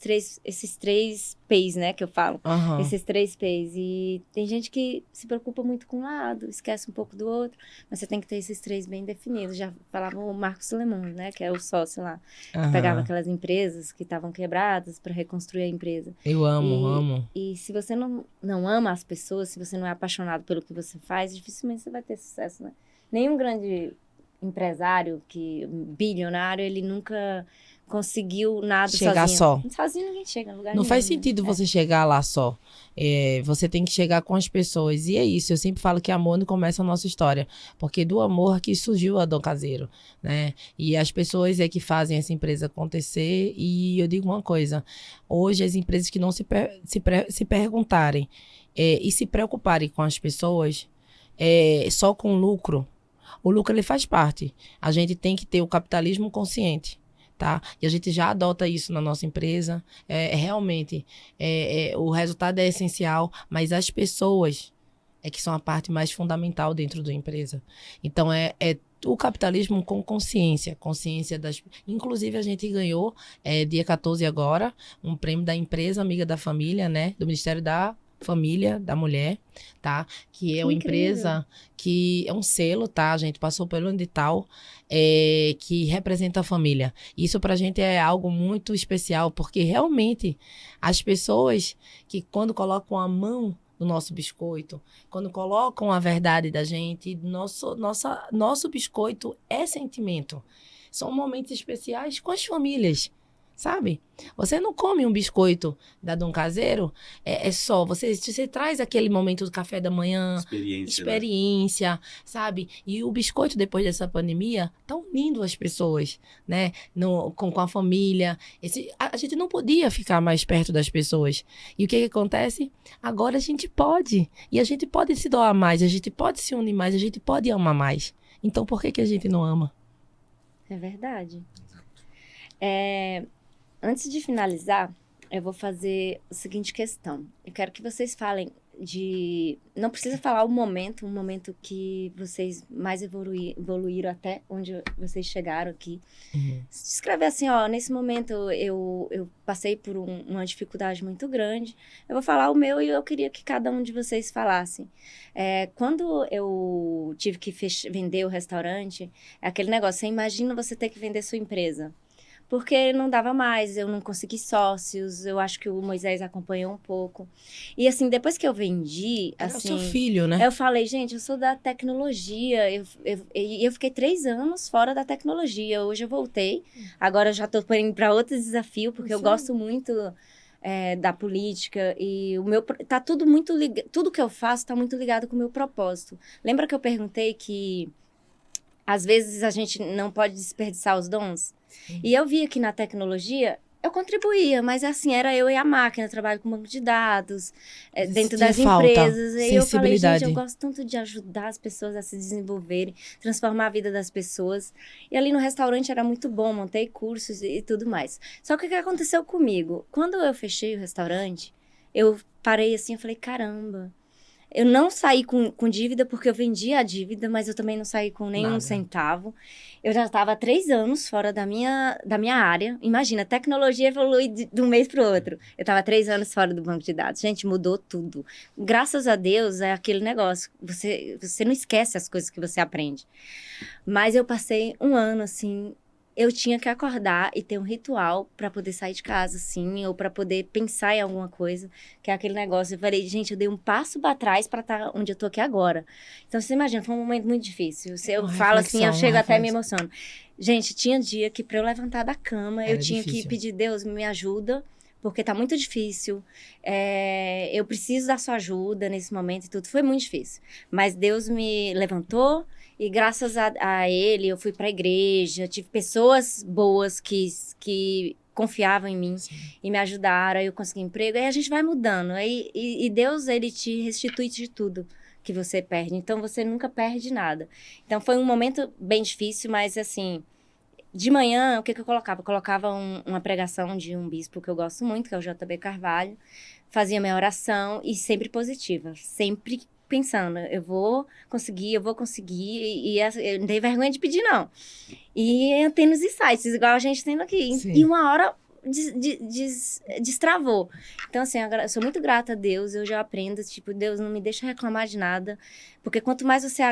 Speaker 1: três P's, né, que eu falo.
Speaker 2: Uhum.
Speaker 1: Esses 3 P's. E tem gente que se preocupa muito com um lado, esquece um pouco do outro, mas você tem que ter esses 3 bem definidos. Já falava o Marcos Lemon, né, que é o sócio lá, que pegava aquelas empresas que estavam quebradas para reconstruir a empresa.
Speaker 2: Eu amo.
Speaker 1: E se você não ama as pessoas, se você não é apaixonado pelo que você faz, dificilmente você vai ter sucesso, né? Nenhum grande empresário, bilionário, ele nunca conseguiu nada
Speaker 2: chegar
Speaker 1: sozinho.
Speaker 2: só.
Speaker 1: Sozinho ninguém chega no lugar
Speaker 2: Não
Speaker 1: nenhum,
Speaker 2: faz sentido você chegar lá só. Você tem que chegar com as pessoas. E é isso, eu sempre falo que amor não começa a nossa história. Porque do amor que surgiu a Dom Caseiro, né? E as pessoas que fazem essa empresa acontecer. E eu digo uma coisa, hoje as empresas que não se perguntarem e se preocuparem com as pessoas, só com o lucro ele faz parte. A gente tem que ter o capitalismo consciente. Tá? E a gente já adota isso na nossa empresa. Realmente, o resultado é essencial, mas as pessoas que são a parte mais fundamental dentro da empresa. Então, o capitalismo com consciência das... Inclusive, a gente ganhou, dia 14 agora, um prêmio da empresa amiga da família, né? Do Ministério da família da mulher, tá? Que é uma
Speaker 1: Incrível.
Speaker 2: empresa que é um selo, tá? A gente passou pelo edital, que representa a família. Isso pra gente é algo muito especial, porque realmente as pessoas que quando colocam a mão no nosso biscoito, quando colocam a verdade da gente, nosso biscoito é sentimento. São momentos especiais com as famílias, sabe? Você não come um biscoito da Dom Caseiro, é só, você traz aquele momento do café da manhã, experiência, sabe? E o biscoito, depois dessa pandemia, tá unindo as pessoas, né? Com a família. A gente não podia ficar mais perto das pessoas. E o que acontece? Agora a gente pode. E a gente pode se doar mais, a gente pode se unir mais, a gente pode amar mais. Então, por que a gente não ama?
Speaker 1: É verdade. Antes de finalizar, eu vou fazer a seguinte questão. Eu quero que vocês falem não precisa falar um momento que vocês mais evoluíram até onde vocês chegaram aqui. Se descrever assim, ó, nesse momento eu passei por uma dificuldade muito grande. Eu vou falar o meu e eu queria que cada um de vocês falasse. Quando eu tive que vender o restaurante, é aquele negócio, você imagina você ter que vender sua empresa. Porque não dava mais, eu não consegui sócios, eu acho que o Moisés acompanhou um pouco. E assim, depois que eu vendi,
Speaker 2: Era
Speaker 1: assim...
Speaker 2: o seu filho, né?
Speaker 1: Eu falei, gente, eu sou da tecnologia, eu fiquei 3 anos fora da tecnologia, hoje eu voltei, agora eu já tô indo para outro desafio, porque eu gosto muito da política, e tá tudo muito ligado, tudo que eu faço tá muito ligado com o meu propósito. Lembra que eu perguntei que às vezes a gente não pode desperdiçar os dons? Sim. E eu via que na tecnologia eu contribuía, mas assim, era eu e a máquina, eu trabalho com banco de dados, dentro das empresas. E eu falei, gente, eu gosto tanto de ajudar as pessoas a se desenvolverem, transformar a vida das pessoas. E ali no restaurante era muito bom, montei cursos e tudo mais. Só que o que aconteceu comigo? Quando eu fechei o restaurante, eu parei assim, eu falei, caramba. Eu não saí com dívida porque eu vendi a dívida, mas eu também não saí com nenhum centavo. Eu já estava há 3 anos fora da minha área. Imagina, a tecnologia evolui de um mês para o outro. Eu estava 3 anos fora do banco de dados. Gente, mudou tudo. Graças a Deus, é aquele negócio. Você não esquece as coisas que você aprende. Mas eu passei um ano, assim... Eu tinha que acordar e ter um ritual para poder sair de casa, assim, ou para poder pensar em alguma coisa, que é aquele negócio. Eu falei, gente, eu dei um passo para trás para estar onde eu tô aqui agora. Então, você imagina, foi um momento muito difícil. Se eu falo assim, eu chego até me emociono. Gente, tinha dia que para eu levantar da cama, eu tinha que pedir, Deus, me ajuda, porque tá muito difícil. Eu preciso da sua ajuda nesse momento e tudo. Foi muito difícil. Mas Deus me levantou. E graças a ele, eu fui para a igreja, tive pessoas boas que confiavam em mim e me ajudaram, aí eu consegui emprego, aí a gente vai mudando. E Deus, ele te restitui de tudo que você perde, então você nunca perde nada. Então foi um momento bem difícil, mas assim, de manhã, o que eu colocava? Eu colocava uma pregação de um bispo que eu gosto muito, que é o J.B. Carvalho, fazia minha oração e sempre positiva, sempre pensando, eu vou conseguir, e eu não tenho vergonha de pedir, não. E eu tenho os insights, igual a gente tendo aqui. Sim. E uma hora destravou. Então, assim, eu sou muito grata a Deus, eu já aprendo, tipo, Deus não me deixa reclamar de nada, porque quanto mais você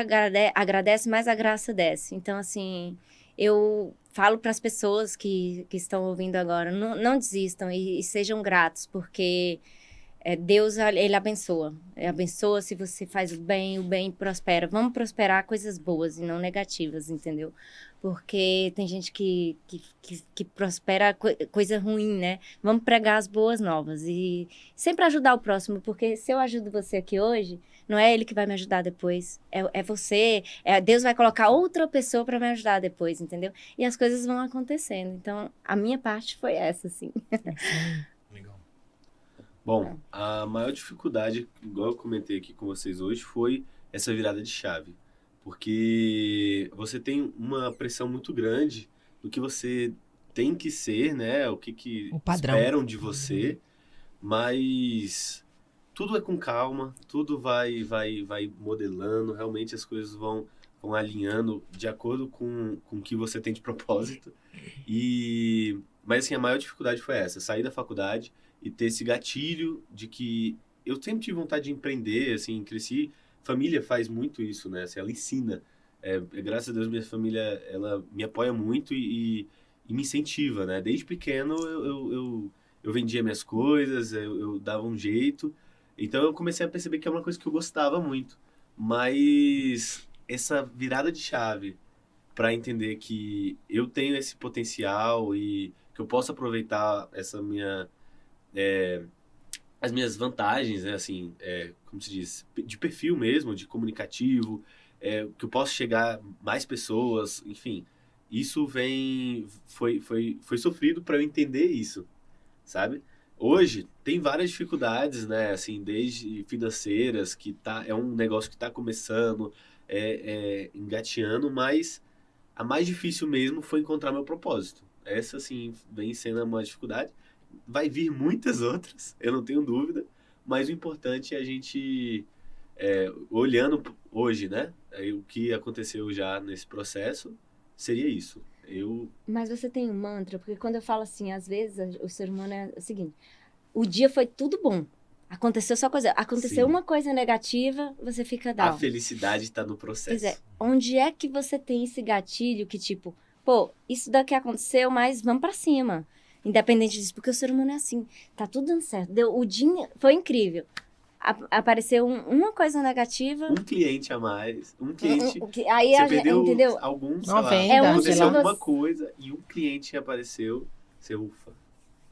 Speaker 1: agradece, mais a graça desce. Então, assim, eu falo para as pessoas que estão ouvindo agora, não desistam e sejam gratos, porque... Deus, ele abençoa. Ele abençoa se você faz o bem prospera. Vamos prosperar coisas boas e não negativas, entendeu? Porque tem gente que prospera coisa ruim, né? Vamos pregar as boas novas e sempre ajudar o próximo, porque se eu ajudo você aqui hoje, não é ele que vai me ajudar depois, é você. Deus vai colocar outra pessoa para me ajudar depois, entendeu? E as coisas vão acontecendo. Então, a minha parte foi essa, assim.
Speaker 4: Bom, a maior dificuldade, igual eu comentei aqui com vocês hoje, foi essa virada de chave. Porque você tem uma pressão muito grande do que você tem que ser, né? O que esperam de você. Mas tudo é com calma, tudo vai modelando. Realmente as coisas vão alinhando de acordo com o que você tem de propósito. Mas assim, a maior dificuldade foi essa, sair da faculdade e ter esse gatilho de que eu sempre tive vontade de empreender, assim, cresci. Família faz muito isso, né? Assim, ela ensina. Graças a Deus, minha família, ela me apoia muito e me incentiva, né? Desde pequeno, eu vendia minhas coisas, eu dava um jeito. Então, eu comecei a perceber que é uma coisa que eu gostava muito. Mas essa virada de chave para entender que eu tenho esse potencial e que eu posso aproveitar essa minha... as minhas vantagens, né? Assim, como se diz, de perfil mesmo, de comunicativo, que eu posso chegar mais pessoas, enfim. Isso foi sofrido para eu entender isso, sabe? Hoje tem várias dificuldades, né? Assim, desde financeiras, é um negócio que está começando, engateando, mas a mais difícil mesmo foi encontrar meu propósito. Essa, assim, vem sendo uma dificuldade. Vai vir muitas outras, eu não tenho dúvida, mas o importante é a gente, olhando hoje, né? O que aconteceu já nesse processo, seria isso.
Speaker 1: Mas você tem um mantra, porque quando eu falo assim, às vezes o ser humano é o seguinte, o dia foi tudo bom, aconteceu
Speaker 4: Sim.
Speaker 1: uma coisa negativa, você fica down.
Speaker 4: A felicidade está no processo.
Speaker 1: Pois é, onde é que você tem esse gatilho que tipo, pô, isso daqui aconteceu, mas vamos pra cima. Independente disso, porque o ser humano é assim, tá tudo dando certo. O dia foi incrível. Apareceu uma coisa negativa.
Speaker 4: Um cliente a mais, um cliente.
Speaker 1: Aí
Speaker 4: você perdeu
Speaker 1: entendeu?
Speaker 4: algum, sei
Speaker 2: Uma
Speaker 4: lá,
Speaker 2: venda,
Speaker 4: aconteceu
Speaker 1: sei lá.
Speaker 4: alguma coisa e um cliente apareceu, você ufa.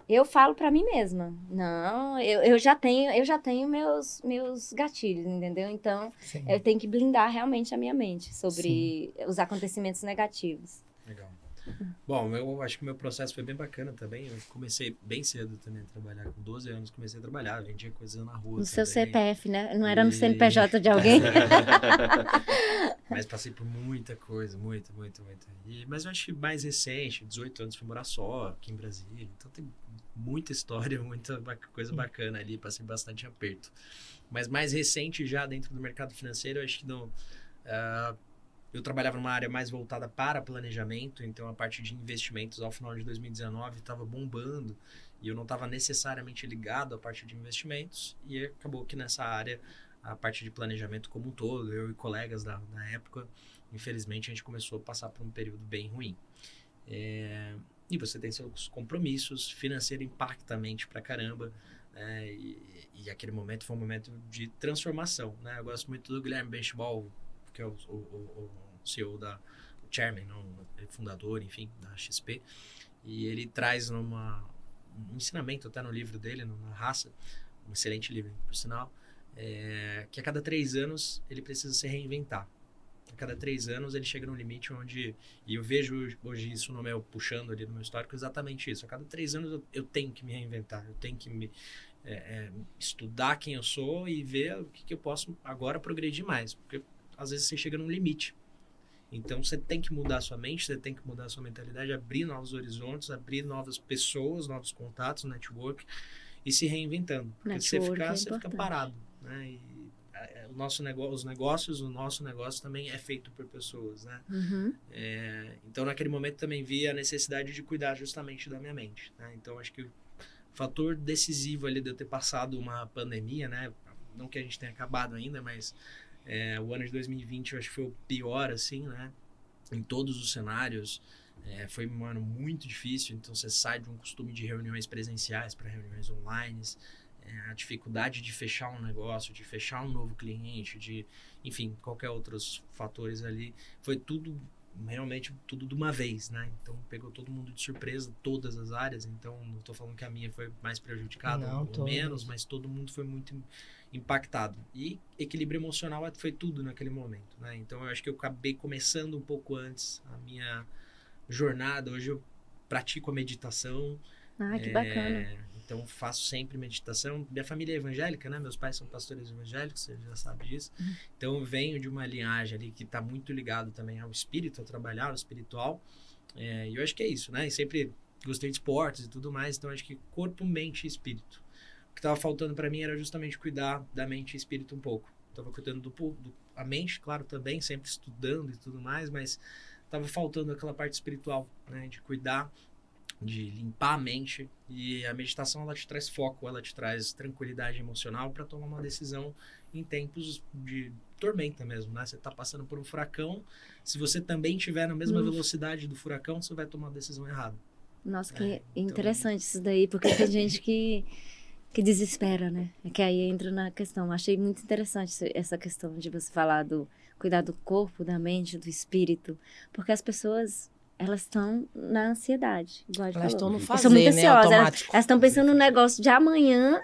Speaker 1: Eu falo pra mim mesma. Não, eu já tenho meus gatilhos, entendeu? Então,
Speaker 2: Sim.
Speaker 1: eu tenho que blindar realmente a minha mente sobre os acontecimentos negativos.
Speaker 3: Legal. Bom, eu acho que o meu processo foi bem bacana também. Eu comecei bem cedo também a trabalhar. Com 12 anos comecei a trabalhar, vendia coisas na rua.
Speaker 1: No seu
Speaker 3: também.
Speaker 1: CPF, né? Não era no CNPJ de alguém?
Speaker 3: Mas passei por muita coisa, muita. Mas eu acho que mais recente, 18 anos, fui morar só aqui em Brasília. Então tem muita história, muita coisa bacana ali. Passei bastante aperto. Mas mais recente já dentro do mercado financeiro, eu acho que não... eu trabalhava numa área mais voltada para planejamento, então a parte de investimentos ao final de 2019 estava bombando e eu não estava necessariamente ligado à parte de investimentos e acabou que nessa área, a parte de planejamento como um todo, eu e colegas da época, infelizmente a gente começou a passar por um período bem ruim. E você tem seus compromissos, financeiro impacta a mente pra caramba, e aquele momento foi um momento de transformação, né? Eu gosto muito do Guilherme Benchimol, que é o CEO o chairman, o fundador, enfim, da XP, e ele traz um ensinamento até no livro dele, na Raça, um excelente livro, por sinal, que a cada 3 anos ele precisa se reinventar. A cada 3 anos ele chega num limite onde, e eu vejo hoje isso no meu, puxando ali no meu histórico, exatamente isso. A cada 3 anos eu tenho que me reinventar, eu tenho que estudar quem eu sou e ver o que eu posso agora progredir mais, porque às vezes você chega num limite. Então, você tem que mudar a sua mente, você tem que mudar a sua mentalidade, abrir novos horizontes, abrir novas pessoas, novos contatos, network, e se reinventando. Porque se você fica parado. Né? E o nosso negócio também é feito por pessoas. Né?
Speaker 1: Uhum.
Speaker 3: Então, naquele momento, também vi a necessidade de cuidar justamente da minha mente. Né? Então, acho que o fator decisivo ali de eu ter passado uma pandemia, né? Não que a gente tenha acabado ainda, mas... o ano de 2020 eu acho que foi o pior, assim, né? Em todos os cenários. Foi um ano muito difícil, então você sai de um costume de reuniões presenciais para reuniões online. A dificuldade de fechar um negócio, de fechar um novo cliente, enfim, qualquer outros fatores ali. Foi tudo, realmente, tudo de uma vez, né? Então, pegou todo mundo de surpresa, todas as áreas. Então, não estou falando que a minha foi mais prejudicada ou menos, mas todo mundo foi muito impactado. E equilíbrio emocional foi tudo naquele momento, né? Então, eu acho que eu acabei começando um pouco antes a minha jornada. Hoje eu pratico a meditação.
Speaker 1: Que bacana.
Speaker 3: Então, faço sempre meditação. Minha família é evangélica, né? Meus pais são pastores evangélicos, você já sabe disso. Então, eu venho de uma linhagem ali que está muito ligado também ao espírito, a trabalhar o espiritual. E eu acho que é isso, né? E sempre gostei de esportes e tudo mais. Então, acho que corpo, mente e espírito. O que estava faltando para mim era justamente cuidar da mente e espírito um pouco. Estava cuidando a mente, claro, também, sempre estudando e tudo mais, mas estava faltando aquela parte espiritual, né? De cuidar de limpar a mente. E a meditação, ela te traz foco, ela te traz tranquilidade emocional para tomar uma decisão em tempos de tormenta mesmo, né? Você tá passando por um furacão, se você também estiver na mesma velocidade do furacão, você vai tomar a decisão errada.
Speaker 1: Nossa, que
Speaker 3: então-
Speaker 1: interessante isso daí, porque tem gente que desespera, né? É que aí entra na questão. Achei muito interessante essa questão de você falar do cuidar do corpo, da mente, do espírito, porque as pessoas, elas estão na ansiedade, igual a gente
Speaker 2: Elas
Speaker 1: falou.
Speaker 2: estão no
Speaker 1: Elas
Speaker 2: fazer,
Speaker 1: são muito
Speaker 2: né?
Speaker 1: ansiosas,
Speaker 2: Automático.
Speaker 1: elas estão pensando no negócio de amanhã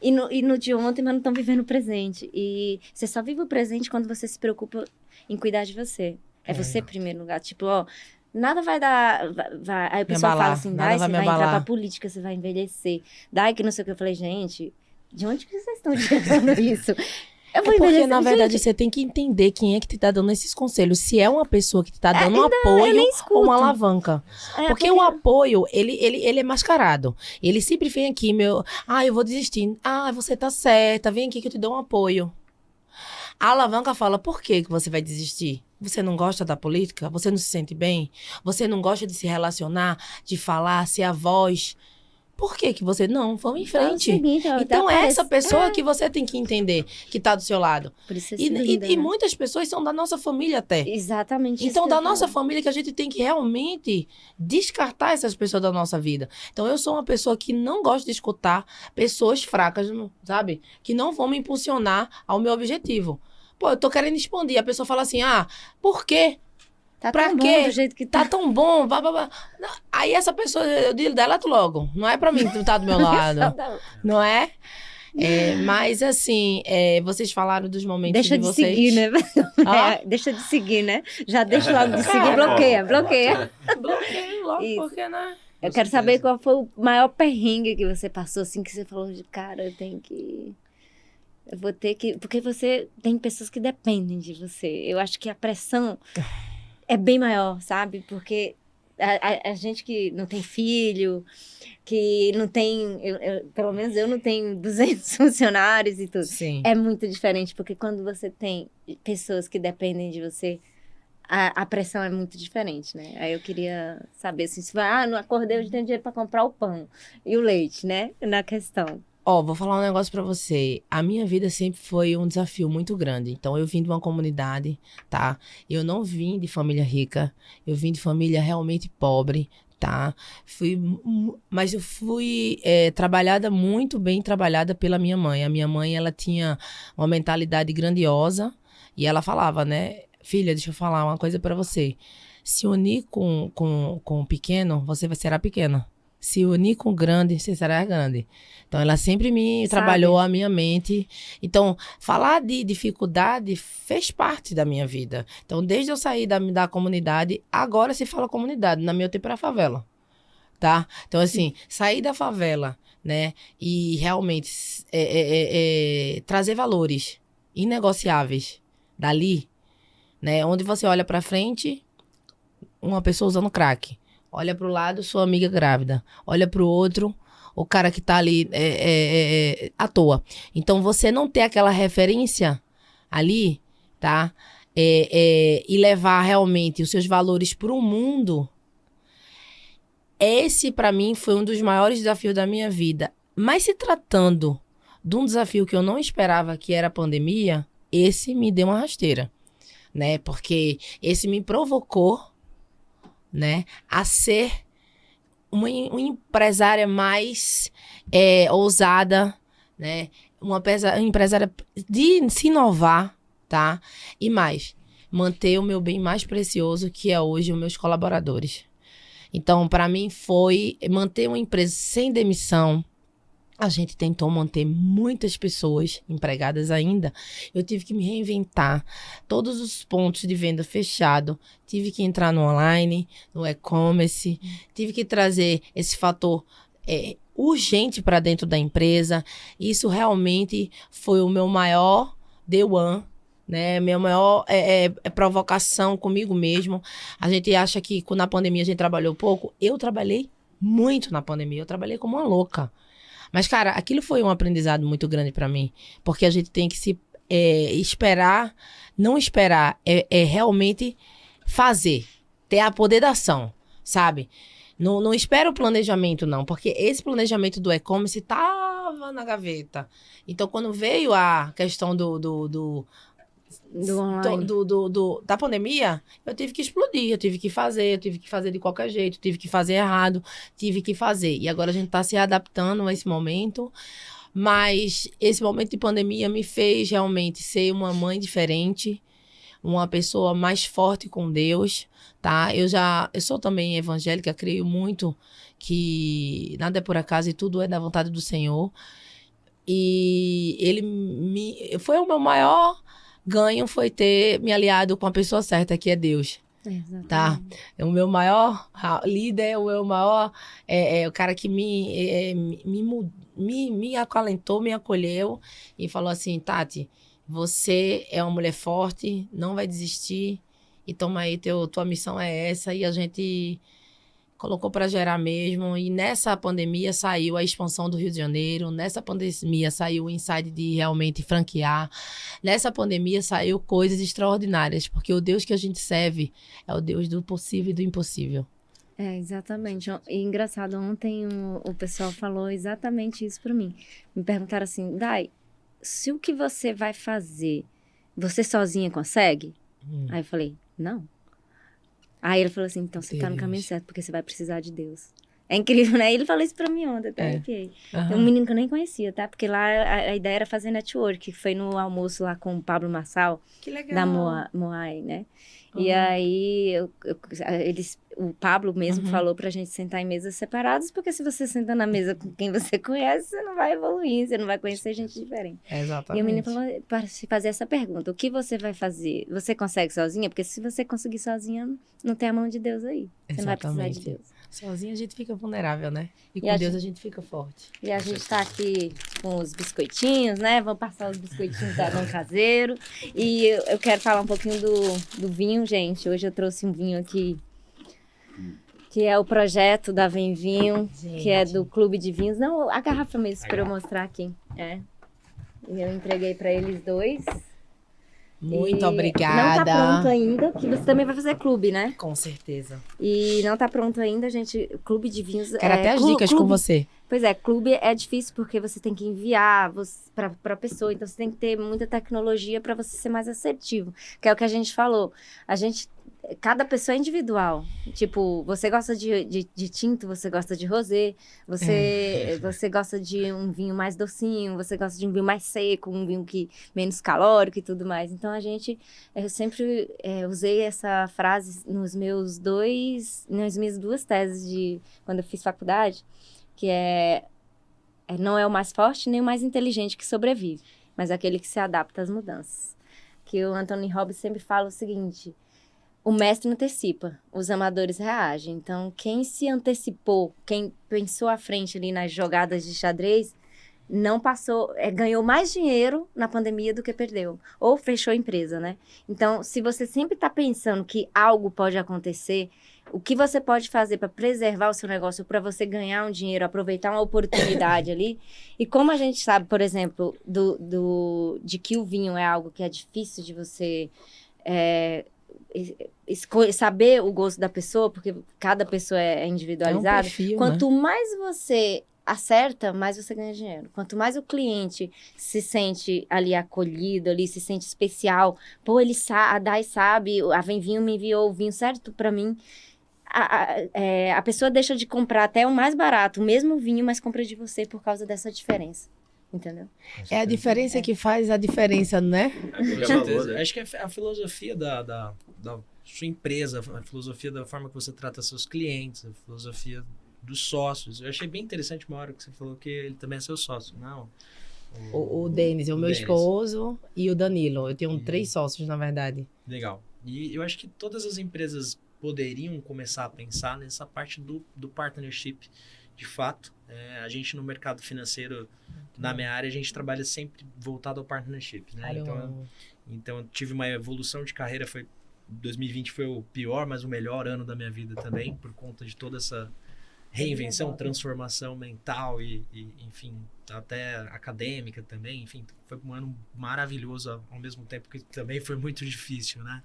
Speaker 1: e no de ontem, mas não estão vivendo o presente. E você só vive o presente quando você se preocupa em cuidar de você. É você em primeiro lugar. Tipo, ó, nada vai dar... Aí o pessoal
Speaker 2: abalar,
Speaker 1: fala assim,
Speaker 2: nada
Speaker 1: Dai,
Speaker 2: vai
Speaker 1: você
Speaker 2: me
Speaker 1: vai entrar
Speaker 2: abalar."
Speaker 1: pra política, você vai envelhecer. Dai, que não sei o que. Eu falei, gente, de onde que vocês estão tirando isso? Eu vou
Speaker 2: É porque,
Speaker 1: envelhecer,
Speaker 2: na verdade,
Speaker 1: gente.
Speaker 2: você tem que entender quem é que te tá dando esses conselhos. Se é uma pessoa que te tá dando um apoio
Speaker 1: eu nem
Speaker 2: ou
Speaker 1: escuto.
Speaker 2: uma alavanca.
Speaker 1: É,
Speaker 2: Porque o apoio, ele é mascarado. Ele sempre vem aqui, eu vou desistir. Ah, você tá certa, vem aqui que eu te dou um apoio. A alavanca fala, por que que você vai desistir? Você não gosta da política? Você não se sente bem? Você não gosta de se relacionar, de falar, ser a voz? Por que que você... Não, vamos em
Speaker 1: Fala o
Speaker 2: frente.
Speaker 1: seguinte, ó,
Speaker 2: Então
Speaker 1: até
Speaker 2: é essa
Speaker 1: aparece-
Speaker 2: pessoa que você tem que entender que tá do seu lado.
Speaker 1: Por isso você
Speaker 2: E,
Speaker 1: se blinda,
Speaker 2: e
Speaker 1: né?
Speaker 2: muitas pessoas são da nossa família até.
Speaker 1: Exatamente isso
Speaker 2: Então,
Speaker 1: que
Speaker 2: da
Speaker 1: eu
Speaker 2: nossa
Speaker 1: falo.
Speaker 2: família que a gente tem que realmente descartar essas pessoas da nossa vida. Então, eu sou uma pessoa que não gosta de escutar pessoas fracas, sabe? Que não vão me impulsionar ao meu objetivo. Pô, eu tô querendo expandir. A pessoa fala assim, por quê?
Speaker 1: Tá
Speaker 2: pra
Speaker 1: tão bom
Speaker 2: quê?
Speaker 1: do jeito que
Speaker 2: Tá tão bom, blá. Não, aí essa pessoa, eu digo, deleta logo. Não é pra mim que tá do meu lado. Não é? Mas assim, vocês falaram dos momentos
Speaker 1: Deixa
Speaker 2: de
Speaker 1: de
Speaker 2: vocês.
Speaker 1: seguir, né?
Speaker 2: Ah?
Speaker 1: Deixa de seguir, né? Já deixa logo de seguir,
Speaker 2: Cara,
Speaker 1: bloqueia.
Speaker 2: Bloqueio logo,
Speaker 1: Isso.
Speaker 2: porque, né?
Speaker 1: Eu
Speaker 3: Com
Speaker 1: quero
Speaker 3: certeza.
Speaker 1: saber qual foi o maior perrengue que você passou, assim, que você falou de cara, eu vou ter que... Porque você tem pessoas que dependem de você. Eu acho que a pressão é bem maior, sabe? Porque a gente que não tem filho, que não tem... pelo menos eu não tenho 200 funcionários e tudo.
Speaker 2: Sim.
Speaker 1: É muito diferente, porque quando você tem pessoas que dependem de você, a pressão é muito diferente, né? Aí eu queria saber assim, se vai, não acordei, hoje tenho dinheiro para comprar o pão e o leite, né? Na questão.
Speaker 2: Vou falar um negócio pra você. A minha vida sempre foi um desafio muito grande. Então, eu vim de uma comunidade, tá? Eu não vim de família rica. Eu vim de família realmente pobre, tá? Mas eu fui muito bem trabalhada pela minha mãe. A minha mãe, ela tinha uma mentalidade grandiosa e ela falava, né? Filha, deixa eu falar uma coisa pra você. Se unir com o pequeno, você será pequena. Se unir com o grande, você será grande. Então, ela sempre trabalhou a minha mente. Então, falar de dificuldade fez parte da minha vida. Então, desde eu sair da comunidade, agora se fala comunidade. Na minha tempo era favela, tá? Então, assim, sair da favela, né? E realmente trazer valores inegociáveis dali, né? Onde você olha pra frente, uma pessoa usando crack. Olha pro lado, sua amiga grávida. Olha pro outro, o cara que tá ali à toa. Então, você não ter aquela referência ali, tá? E levar realmente os seus valores pro mundo. Esse, pra mim, foi um dos maiores desafios da minha vida. Mas se tratando de um desafio que eu não esperava, que era a pandemia, esse me deu uma rasteira, né? Porque esse me provocou, né, a ser uma empresária mais ousada, né, uma empresária de se inovar, tá, e mais, manter o meu bem mais precioso, que é hoje os meus colaboradores. Então, para mim foi manter uma empresa sem demissão. A gente tentou manter muitas pessoas empregadas ainda. Eu tive que me reinventar. Todos os pontos de venda fechado. Tive que entrar no online, no e-commerce. Tive que trazer esse fator urgente para dentro da empresa. Isso realmente foi o meu maior day one, né? Minha maior provocação comigo mesmo. A gente acha que na pandemia a gente trabalhou pouco. Eu trabalhei muito na pandemia. Eu trabalhei como uma louca. Mas, cara, aquilo foi um aprendizado muito grande pra mim. Porque a gente tem que se esperar, não esperar, realmente fazer. Ter a poder da ação. sabe? Não espera o planejamento, não, porque esse planejamento do e-commerce estava na gaveta. Então, quando veio a questão
Speaker 1: Do online.
Speaker 2: da pandemia, eu tive que explodir, eu tive que fazer de qualquer jeito, tive que fazer errado, tive que fazer. E agora a gente está se adaptando a esse momento, mas esse momento de pandemia me fez realmente ser uma mãe diferente, uma pessoa mais forte com Deus, tá? Eu sou também evangélica, creio muito que nada é por acaso e tudo é da vontade do Senhor. E foi o meu maior ganho, foi ter me aliado com a pessoa certa, que é Deus.
Speaker 1: Exatamente.
Speaker 2: Tá? É o meu maior líder, o meu maior o cara que me acalentou, me acolheu e falou assim: Tati, você é uma mulher forte, não vai desistir e toma aí, tua missão é essa. E a gente colocou para gerar mesmo. E nessa pandemia saiu a expansão do Rio de Janeiro. Nessa pandemia saiu o insight de realmente franquear. Nessa pandemia saiu coisas extraordinárias. Porque o Deus que a gente serve é o Deus do possível e do impossível.
Speaker 1: Exatamente. E engraçado, ontem o pessoal falou exatamente isso para mim. Me perguntaram assim: Dai, se o que você vai fazer, você sozinha consegue? Aí eu falei: não. Aí ele falou assim: então você tá no caminho certo, porque você vai precisar de Deus. É incrível, né? Ele falou isso pra mim ontem, até arrepiei. Tem um menino que eu nem conhecia, tá? Porque lá a ideia era fazer network, que foi no almoço lá com o Pablo Marçal.
Speaker 2: Que legal.
Speaker 1: Da Moai, né? E aí, o Pablo mesmo falou pra gente sentar em mesas separadas, porque se você senta na mesa com quem você conhece, você não vai evoluir, você não vai conhecer gente diferente.
Speaker 2: Exatamente.
Speaker 1: E o menino falou para se fazer essa pergunta: o que você vai fazer? Você consegue sozinha? Porque se você conseguir sozinha, não tem a mão de Deus aí. Você não vai precisar de Deus.
Speaker 2: Sozinha a gente fica vulnerável, né? E com Deus a gente fica forte.
Speaker 1: E a gente tá aqui com os biscoitinhos, né? Vamos passar os biscoitinhos da Dom Caseiro. E eu quero falar um pouquinho do vinho, gente. Hoje eu trouxe um vinho aqui, que é o projeto da Vem Vinho, que é do Clube de Vinhos. Não, a garrafa mesmo, para eu mostrar aqui. Eu entreguei para eles dois.
Speaker 2: Muito obrigada.
Speaker 1: Não tá pronto ainda, porque você também vai fazer clube, né?
Speaker 2: Com certeza.
Speaker 1: E não tá pronto ainda, gente. Clube de vinhos.
Speaker 2: Quero até as dicas com você.
Speaker 1: Pois é, clube é difícil porque você tem que enviar pra pessoa, então você tem que ter muita tecnologia para você ser mais assertivo, que é o que a gente falou. Cada pessoa é individual. Tipo, você gosta de tinto, você gosta de rosé, você gosta de um vinho mais docinho, você gosta de um vinho mais seco, um vinho menos calórico e tudo mais. Então, eu sempre usei essa frase nas minhas duas teses quando eu fiz faculdade, que não é o mais forte nem o mais inteligente que sobrevive, mas aquele que se adapta às mudanças. Que o Anthony Robbins sempre fala o seguinte: o mestre antecipa, os amadores reagem. Então, quem se antecipou, quem pensou à frente ali nas jogadas de xadrez, não passou, ganhou mais dinheiro na pandemia do que perdeu. Ou fechou a empresa, né? Então, se você sempre está pensando que algo pode acontecer, o que você pode fazer para preservar o seu negócio, para você ganhar um dinheiro, aproveitar uma oportunidade ali. E como a gente sabe, por exemplo, de que o vinho é algo que é difícil de você saber o gosto da pessoa, porque cada pessoa é individualizada.
Speaker 2: É um perfil,
Speaker 1: quanto mais você acerta, mais você ganha dinheiro. Quanto mais o cliente se sente ali acolhido, ali se sente especial, pô, a Dai sabe, a Vem Vinho me enviou o vinho certo para mim. A pessoa deixa de comprar até o mais barato, o mesmo vinho, mas compra de você por causa dessa diferença. Entendeu?
Speaker 2: É a diferença que faz a diferença, né?
Speaker 3: Com certeza. Acho que é a filosofia da sua empresa, a filosofia da forma que você trata seus clientes, a filosofia dos sócios. Eu achei bem interessante uma hora que você falou que ele também é seu sócio, não?
Speaker 2: O Denis, o meu esposo e o Danilo. Eu tenho 3 sócios, na verdade.
Speaker 3: Legal. E eu acho que todas as empresas poderiam começar a pensar nessa parte do partnership, de fato. A gente no mercado financeiro, na minha área, a gente trabalha sempre voltado ao partnership, né? Então eu tive uma evolução de carreira, 2020 foi o pior, mas o melhor ano da minha vida também, por conta de toda essa reinvenção, transformação mental e enfim, até acadêmica também, enfim, foi um ano maravilhoso ao mesmo tempo que também foi muito difícil, né?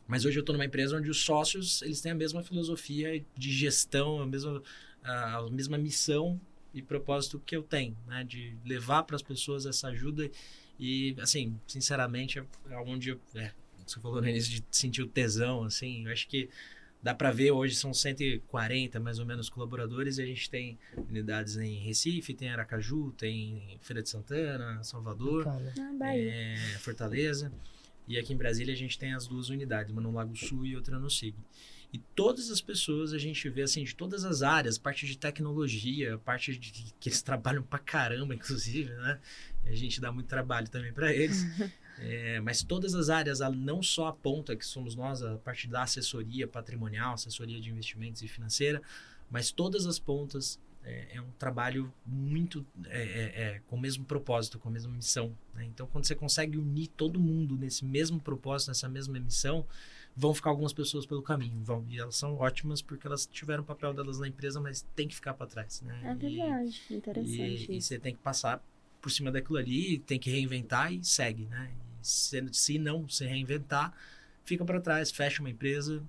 Speaker 3: Mas hoje eu estou numa empresa onde os sócios, eles têm a mesma filosofia de gestão, a mesma missão e propósito que eu tenho, né? De levar para as pessoas essa ajuda e, assim, sinceramente, é onde você falou no início de sentir o tesão, assim, eu acho que dá para ver, hoje são 140 mais ou menos colaboradores e a gente tem unidades em Recife, tem Aracaju, tem Feira de Santana, Salvador,
Speaker 1: Bahia.
Speaker 3: Fortaleza. E aqui em Brasília a gente tem as 2 unidades, uma no Lago Sul e outra no SIG. E todas as pessoas a gente vê, assim, de todas as áreas, parte de tecnologia, parte de que eles trabalham pra caramba, inclusive, né? E a gente dá muito trabalho também para eles. Mas todas as áreas, não só a ponta, que somos nós, a parte da assessoria patrimonial, assessoria de investimentos e financeira, mas todas as pontas é um trabalho muito com o mesmo propósito, com a mesma missão, né? Então, quando você consegue unir todo mundo nesse mesmo propósito, nessa mesma missão, vão ficar algumas pessoas pelo caminho, e elas são ótimas porque elas tiveram o papel delas na empresa, mas tem que ficar para trás, né?
Speaker 1: É verdade, interessante
Speaker 3: E você tem que passar por cima daquilo ali, tem que reinventar e segue, né? E se não se reinventar, fica para trás, fecha uma empresa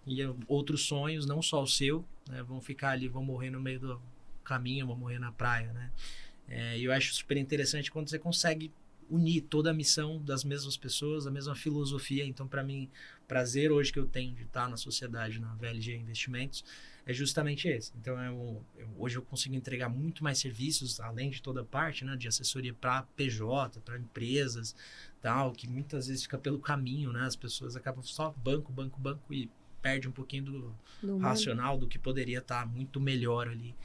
Speaker 3: e outros sonhos, não só o seu, né, vão ficar ali, vão morrer no meio do caminho, vão morrer na praia, né? E eu acho super interessante quando você consegue unir toda a missão das mesmas pessoas, a mesma filosofia. Então, para mim, prazer hoje que eu tenho de estar na sociedade, na VLG Investimentos, é justamente esse. Então, hoje eu consigo entregar muito mais serviços, além de toda a parte, né, de assessoria para PJ, para empresas, tal, que muitas vezes fica pelo caminho, né? As pessoas acabam só banco e perde um pouquinho do racional, do que poderia estar muito melhor ali.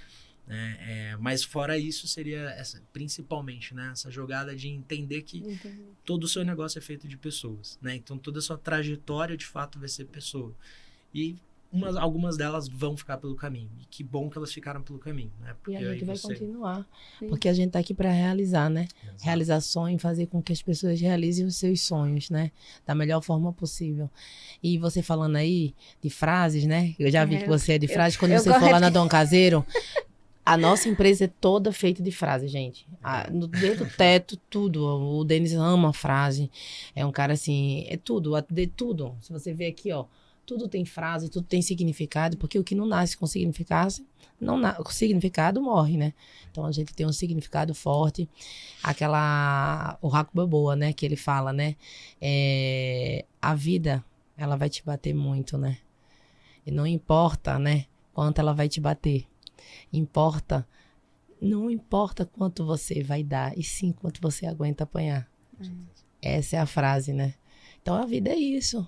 Speaker 3: Mas fora isso, seria principalmente, né, essa jogada de entender que todo o seu negócio é feito de pessoas, né? Então toda a sua trajetória de fato vai ser pessoa. E algumas delas vão ficar pelo caminho. E que bom que elas ficaram pelo caminho, né?
Speaker 2: Porque a gente vai continuar.
Speaker 1: Sim.
Speaker 2: Porque a gente tá aqui para realizar, né?
Speaker 3: Exato.
Speaker 2: Realizar sonho, fazer com que as pessoas realizem os seus sonhos, né? Da melhor forma possível. E você falando aí de frases, né? Eu já vi que você é de frases. Quando você for lá na Dom Caseiro, a nossa empresa é toda feita de frases, gente. Dentro do teto, tudo. O Denis ama frase. É um cara assim, é tudo, de tudo. Se você ver aqui, ó, tudo tem frase, tudo tem significado, porque o que não nasce com significado, o significado morre, né? Então a gente tem um significado forte. O Raco Balboa, né, que ele fala, né? A vida, ela vai te bater muito, né? E não importa, né, quanto ela vai te bater. Não importa quanto você vai dar, e sim quanto você aguenta apanhar. Essa é a frase, né? Então a vida é isso.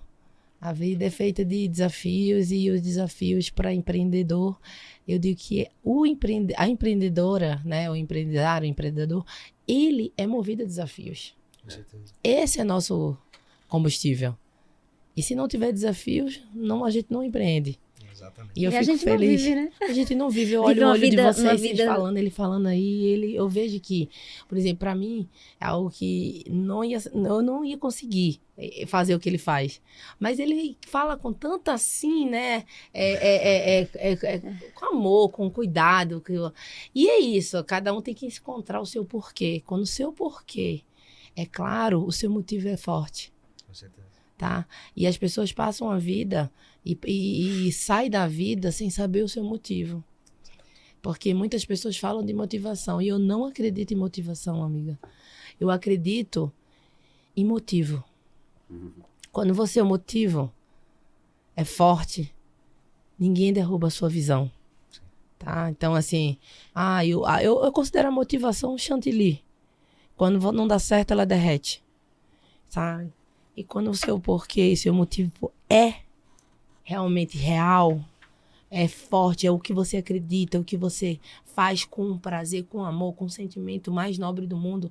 Speaker 2: A vida é feita de desafios, e os desafios para empreendedor, eu digo que a empreendedora, né, o empresário, o empreendedor, ele é movido a desafios.
Speaker 3: Com certeza.
Speaker 2: Esse é nosso combustível. E se não tiver desafios, a gente não empreende.
Speaker 3: Exatamente.
Speaker 2: E eu
Speaker 1: a
Speaker 2: fico
Speaker 1: gente
Speaker 2: feliz.
Speaker 1: não vive, né?
Speaker 2: A gente não vive. Eu
Speaker 1: Vive
Speaker 2: olho o
Speaker 1: uma
Speaker 2: olho de
Speaker 1: vida-
Speaker 2: vocês,
Speaker 1: uma
Speaker 2: vocês
Speaker 1: vida-
Speaker 2: falando, ele falando aí, eu vejo que, por exemplo, para mim, é algo que eu não ia conseguir fazer o que ele faz. Mas ele fala com tanto assim, né? Com amor, com cuidado. E é isso, cada um tem que encontrar o seu porquê. Quando o seu porquê é claro, o seu motivo é forte.
Speaker 3: Com certeza.
Speaker 2: Tá? E as pessoas passam a vida e saem da vida sem saber o seu motivo. Porque muitas pessoas falam de motivação e eu não acredito em motivação, amiga. Eu acredito em motivo. Quando você é o motivo é forte, ninguém derruba a sua visão. Tá? Então, assim, eu considero a motivação um chantilly. Quando não dá certo, ela derrete. Sabe? E quando o seu porquê, seu motivo é realmente real, é forte, é o que você acredita, é o que você faz com prazer, com amor, com o sentimento mais nobre do mundo,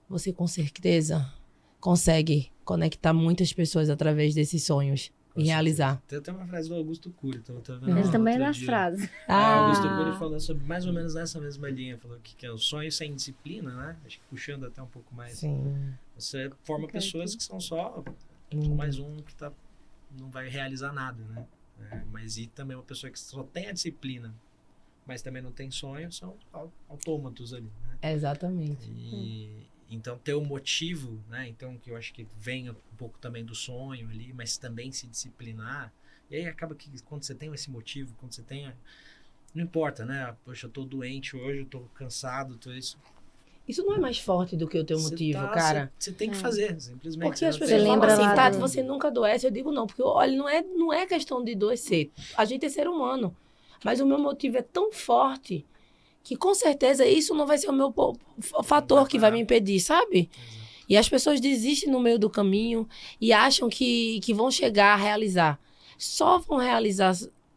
Speaker 2: você com certeza consegue conectar muitas pessoas através desses sonhos e realizar.
Speaker 3: Tem até uma frase do Augusto Cury, então eu tô vendo
Speaker 1: Ele
Speaker 3: outro
Speaker 1: também nas
Speaker 3: dia.
Speaker 1: frases.
Speaker 3: Augusto Cury falando sobre mais ou menos nessa mesma linha, falou que é o sonho sem disciplina, né? Acho que puxando até um pouco mais.
Speaker 2: Sim.
Speaker 3: Você forma pessoas que são só mais um que não vai realizar nada, né? Mas e também uma pessoa que só tem a disciplina, mas também não tem sonho, são autômatos ali, né?
Speaker 2: Exatamente.
Speaker 3: Então, ter o motivo, né? Então, que eu acho que vem um pouco também do sonho ali, mas também se disciplinar. E aí acaba que quando você tem esse motivo, quando você tem... Não importa, né? Poxa, eu tô doente hoje, eu tô cansado, tô isso.
Speaker 2: Isso não é mais forte do que o teu motivo, cara.
Speaker 3: Você tem que fazer, simplesmente.
Speaker 2: Porque as
Speaker 3: Você
Speaker 2: pessoas
Speaker 3: não
Speaker 2: falam
Speaker 1: lembra
Speaker 2: assim,
Speaker 1: lá
Speaker 2: Tati,
Speaker 1: do-
Speaker 2: você nunca adoece. Eu digo não, porque olha, não é questão de adoecer. A gente é ser humano. Mas o meu motivo é tão forte que com certeza isso não vai ser o meu fator que vai me impedir, sabe?
Speaker 3: Exato.
Speaker 2: E as pessoas desistem no meio do caminho e acham que vão chegar a realizar. Só vão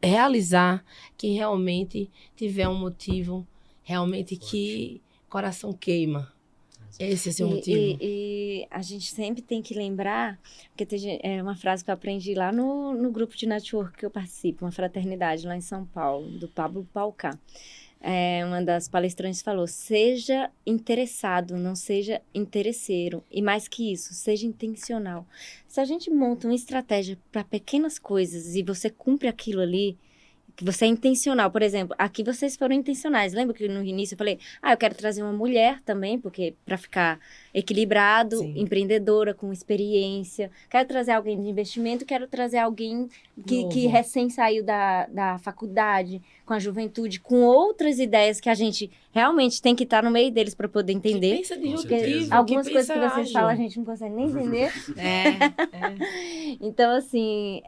Speaker 2: realizar quem realmente tiver um motivo, realmente que coração queima. Esse é seu motivo.
Speaker 1: E a gente sempre tem que lembrar, porque é uma frase que eu aprendi lá no grupo de network que eu participo, uma fraternidade lá em São Paulo, do Pablo Paucá. Uma das palestrantes falou, seja interessado, não seja interesseiro. E mais que isso, seja intencional. Se a gente monta uma estratégia para pequenas coisas e você cumpre aquilo ali, que você é intencional. Por exemplo, aqui vocês foram intencionais. Lembra que no início eu falei, eu quero trazer uma mulher também, porque para ficar equilibrado,
Speaker 2: Sim.
Speaker 1: empreendedora, com experiência. Quero trazer alguém de investimento, quero trazer alguém que
Speaker 2: Novo.
Speaker 1: recém saiu da faculdade, com a juventude, com outras ideias que a gente realmente tem que estar no meio deles para poder
Speaker 2: Que
Speaker 1: entender.
Speaker 2: pensa
Speaker 3: Com
Speaker 2: disruptivo,
Speaker 3: certeza.
Speaker 1: Algumas
Speaker 2: que
Speaker 1: coisas que
Speaker 2: pensa
Speaker 1: vocês
Speaker 2: ágil.
Speaker 1: falam a gente não consegue nem entender. Então, assim,